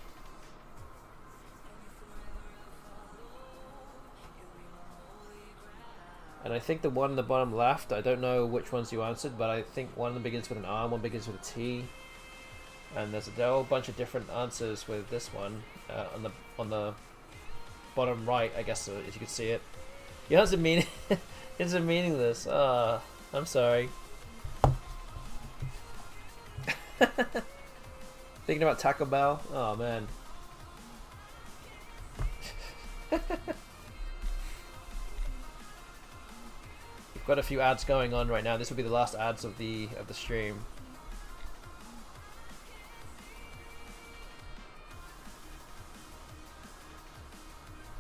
And I think the one on the bottom left, I don't know which ones you answered, but I think one of them begins with an R, one begins with a T. And there's a whole bunch of different answers with this one on the bottom right, I guess, if you could see it. Yeah, it's meaningless. I'm sorry. Thinking about Taco Bell? Oh man. We've got a few ads going on right now. This will be the last ads of the stream.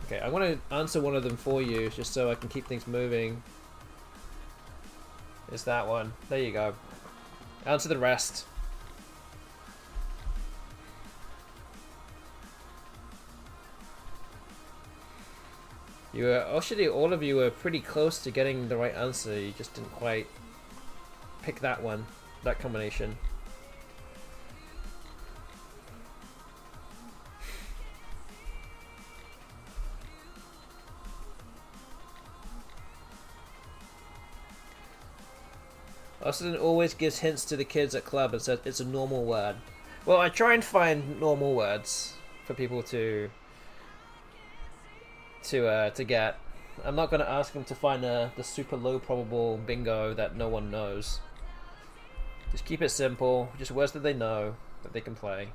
Okay, I want to answer one of them for you just so I can keep things moving. It's that one. There you go. Answer the rest. You were actually, all of you were pretty close to getting the right answer. You just didn't quite pick that one, that combination. Austin always gives hints to the kids at club and says it's a normal word. Well, I try and find normal words for people to get. I'm not going to ask them to find the super low probable bingo that no one knows. Just keep it simple, just words that they know, that they can play.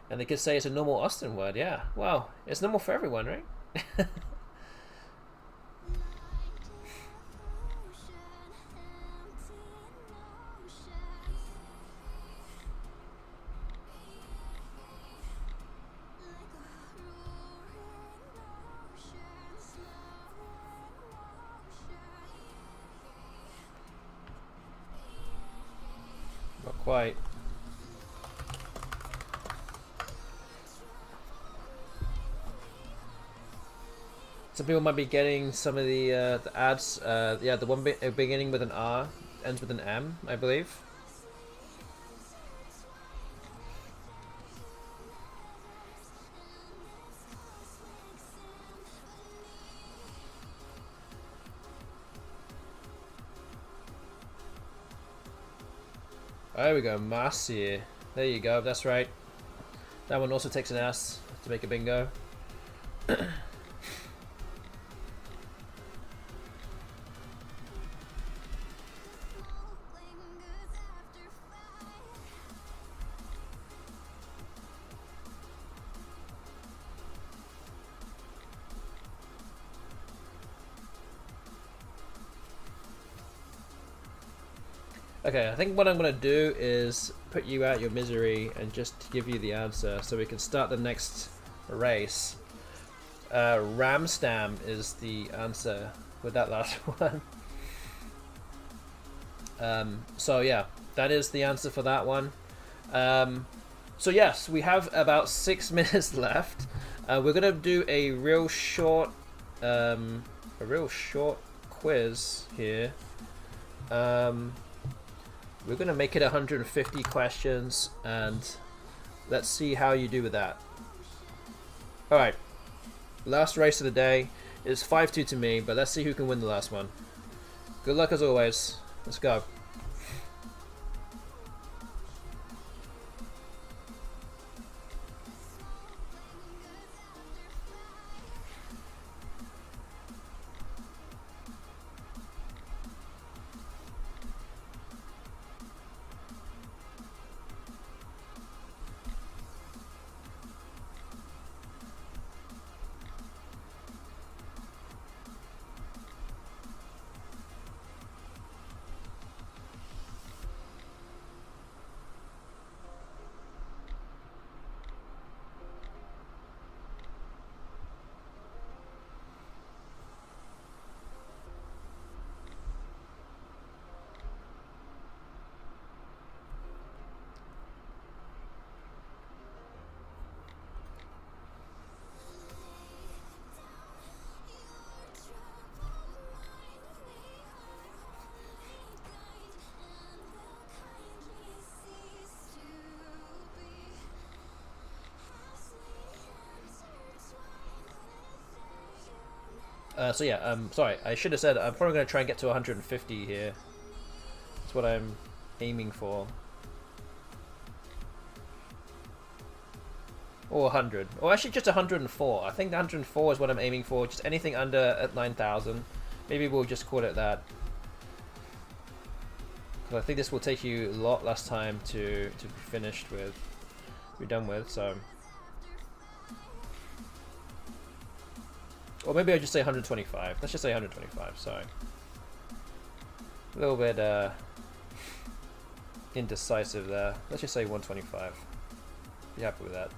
And they could say it's a normal Austin word, yeah. Well, it's normal for everyone, right? Not quite. Some people might be getting some of the ads. Yeah, the one beginning with an R ends with an M, I believe. There we go, Marcy. There you go, that's right. That one also takes an S to make a bingo. Okay, I think what I'm going to do is put you out your misery and just give you the answer so we can start the next race. Ramstam is the answer with that last one. So yeah, that is the answer for that one. So yes, we have about 6 minutes left. We're going to do a real short quiz here. We're going to make it 150 questions, and let's see how you do with that. Alright, last race of the day is 5-2 to me, but let's see who can win the last one. Good luck as always. Let's go. So yeah, sorry, I should have said I'm probably going to try and get to 150 here. That's what I'm aiming for. Or 100. Or actually just 104. I think 104 is what I'm aiming for. Just anything under at 9,000. Maybe we'll just call it that. Because I think this will take you a lot less time to be finished with, be done with, so. Or maybe I'll just say 125. Let's just say 125, sorry. A little bit indecisive there. Let's just say 125. Be happy with that.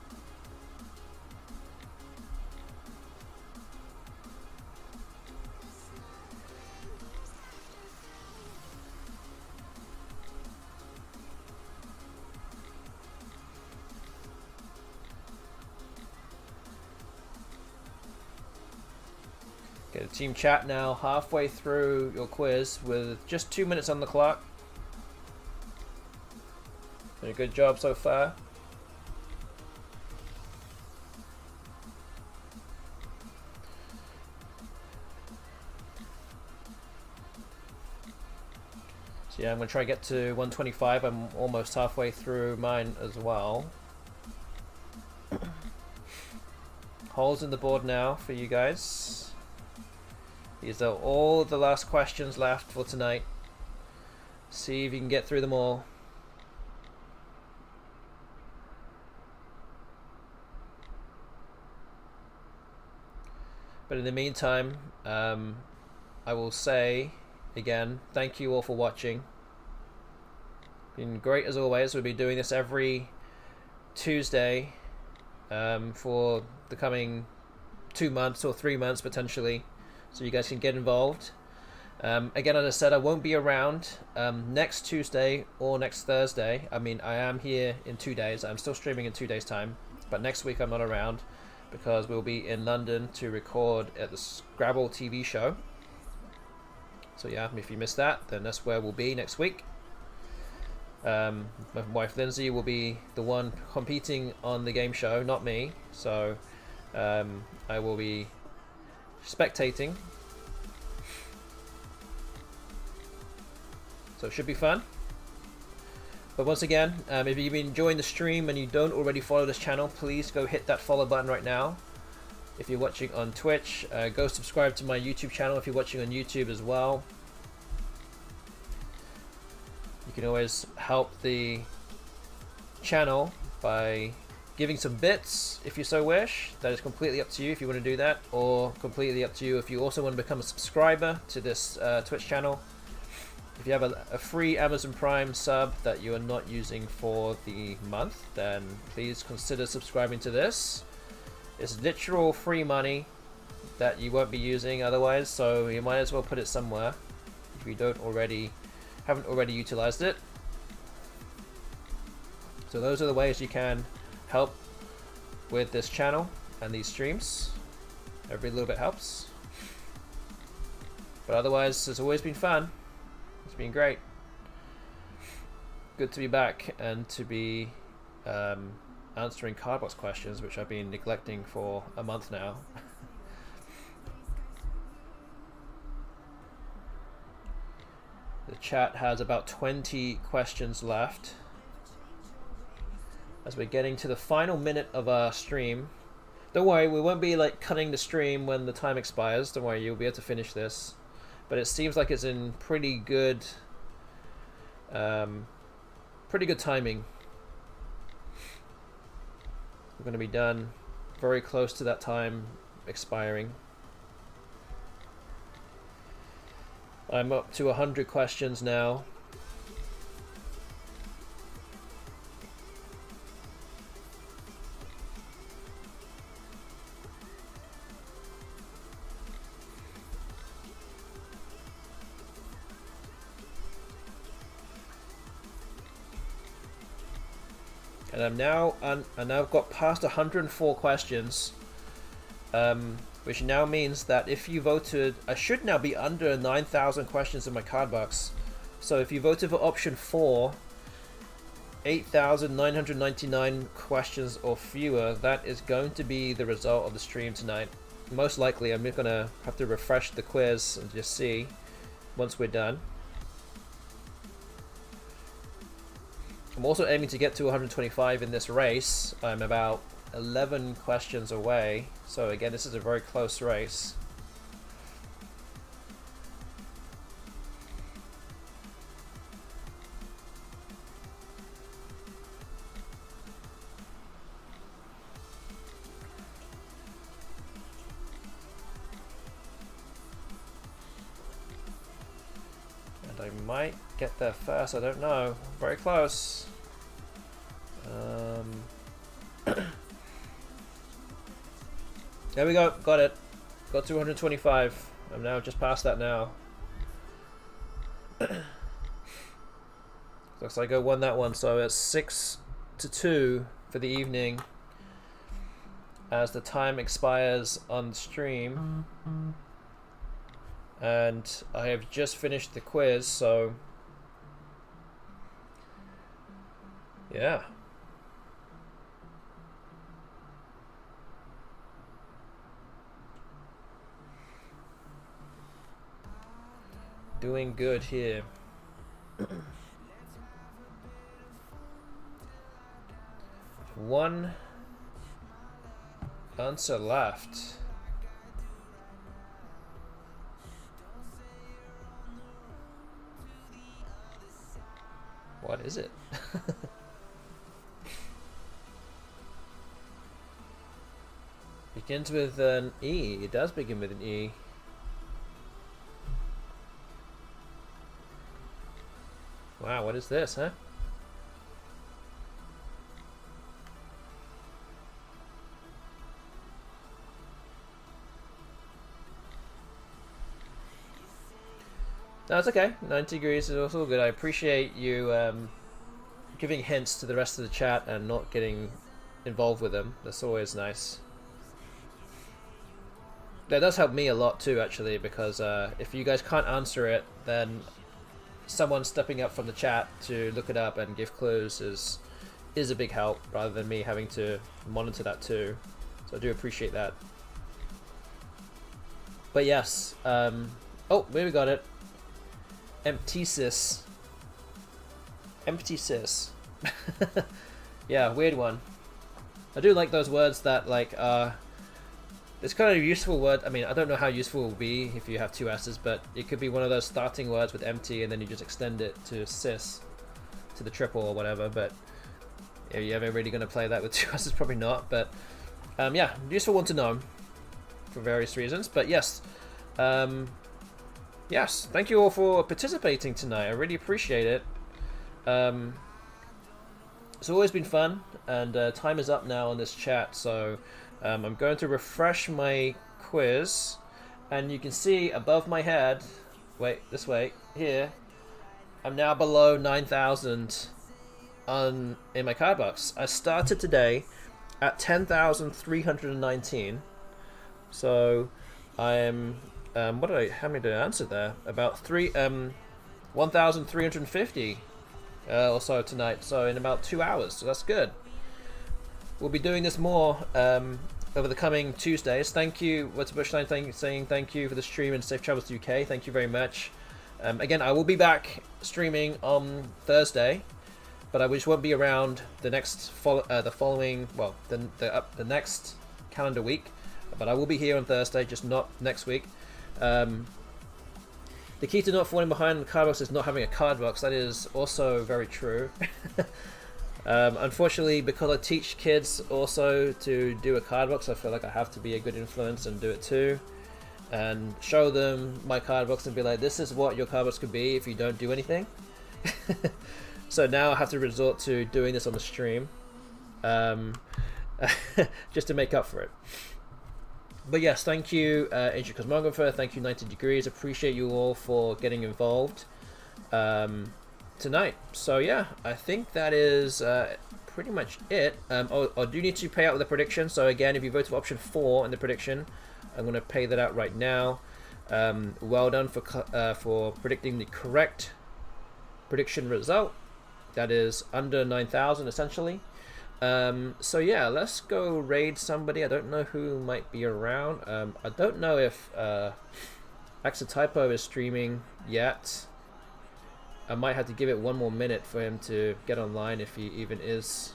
Okay, the team chat now halfway through your quiz with just 2 minutes on the clock. Been a good job so far. So yeah, I'm going to try to get to 125. I'm almost halfway through mine as well. Holes in the board now for you guys. These are all the last questions left for tonight. See if you can get through them all. But in the meantime, I will say again, thank you all for watching. Been great as always. We'll be doing this every Tuesday for the coming 2 months or 3 months potentially, so you guys can get involved. Again, as I said, I won't be around next Tuesday or next Thursday. I mean, I am here in 2 days. I'm still streaming in 2 days time, but next week I'm not around because we'll be in London to record at the Scrabble TV show. So yeah, if you missed that, then that's where we'll be next week. My wife Lindsay will be the one competing on the game show, not me. So I will be spectating. So it should be fun. But once again, if you've been enjoying the stream and you don't already follow this channel, please go hit that follow button right now. If you're watching on Twitch, go subscribe to my YouTube channel if you're watching on YouTube as well. You can always help the channel by giving some bits if you so wish. That is completely up to you if you want to do that, or completely up to you if you also want to become a subscriber to this Twitch channel. If you have a free Amazon Prime sub that you are not using for the month, then please consider subscribing to this. It's literal free money that you won't be using otherwise, so you might as well put it somewhere if you haven't already utilized it. So those are the ways you can help with this channel and these streams. Every little bit helps. But otherwise, it's always been fun. It's been great. Good to be back and to be answering cardbox questions, which I've been neglecting for a month now. The chat has about 20 questions left as we're getting to the final minute of our stream. Don't worry, we won't be like cutting the stream when the time expires. Don't worry, you'll be able to finish this. But it seems like it's in pretty good timing. We're going to be done very close to that time expiring. I'm up to 100 questions now. And I've got past 104 questions, which now means that if you voted, I should now be under 9,000 questions in my card box. So if you voted for option 4, 8,999 questions or fewer, that is going to be the result of the stream tonight. most likely I'm gonna have to refresh the quiz and just see once we're done. I'm also aiming to get to 125 in this race. I'm about 11 questions away, so again, this is a very close race. I might get there first, I don't know. Very close. There we go, got it. Got 225. I'm now just past that now. Looks like I won that one, so it's 6-2 for the evening as the time expires on stream. And I have just finished the quiz, so yeah. Doing good here. One answer left. What is it? Begins with an E. It does begin with an E. Wow, what is this, huh? No, it's okay. 90 degrees is all good. I appreciate you giving hints to the rest of the chat and not getting involved with them. That's always nice. That does help me a lot too, actually, because if you guys can't answer it, then someone stepping up from the chat to look it up and give clues is a big help, rather than me having to monitor that too. So I do appreciate that. But yes, oh, maybe we got it. Empty cis. Empty cis. Yeah, weird one. I do like those words that like it's kind of a useful word. I mean, I don't know how useful it will be if you have two S's, but it could be one of those starting words with empty and then you just extend it to cis, to the triple or whatever. But are you ever really going to play that with two S's? Probably not. But yeah, useful one to know for various reasons. But yes, yes, thank you all for participating tonight. I really appreciate it. It's always been fun, and time is up now on this chat, so I'm going to refresh my quiz, and you can see above my head, wait, this way, here, I'm now below 9,000 in my card box. I started today at 10,319, so I am, how many did I answer there? About 1,350 or so tonight, so in about 2 hours, so that's good. We'll be doing this more over the coming Tuesdays. Thank you, What's Bushline, saying thank you for the stream and safe travels to UK. Thank you very much. Again, I will be back streaming on Thursday, but I just won't be around the next the next calendar week. But I will be here on Thursday, just not next week. The key to not falling behind the card box is not having a card box. That is also very true. Unfortunately, because I teach kids also to do a card box, I feel like I have to be a good influence and do it too. And show them my card box and be like, this is what your card box could be if you don't do anything. So now I have to resort to doing this on the stream. Just to make up for it. But yes, thank you, Ancient Cosmographer. Thank you, 90 Degrees. Appreciate you all for getting involved tonight. So yeah, I think that is pretty much it. I do need to pay out the prediction. So again, if you vote for option 4 in the prediction, I'm going to pay that out right now. Well done for predicting the correct prediction result. That is under 9,000 essentially. So yeah, let's go raid somebody. I don't know who might be around. I don't know if Axotypo is streaming yet. I might have to give it one more minute for him to get online, if he even is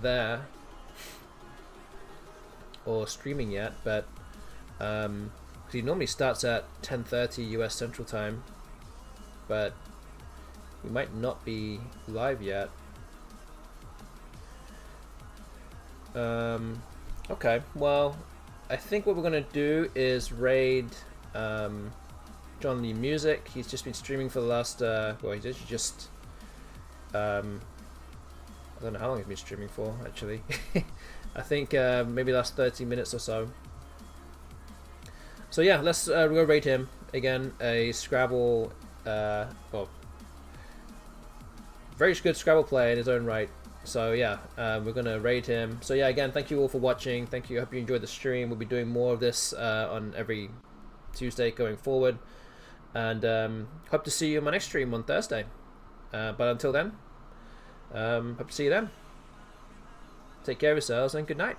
there or streaming yet. But he normally starts at 10:30 US Central Time, but he might not be live yet. Okay, well, I think what we're gonna do is raid John Lee Music. He's just been streaming for the last well, he's just I don't know how long he's been streaming for, actually. I think maybe last 30 minutes or so. So yeah, let's go raid him again. A Scrabble, well, very good Scrabble player in his own right. So yeah, we're gonna raid him. So yeah, again, thank you all for watching. Thank you. I hope you enjoyed the stream. We'll be doing more of this on every Tuesday going forward, and hope to see you in my next stream on Thursday. But until then, hope to see you then. Take care of yourselves and good night.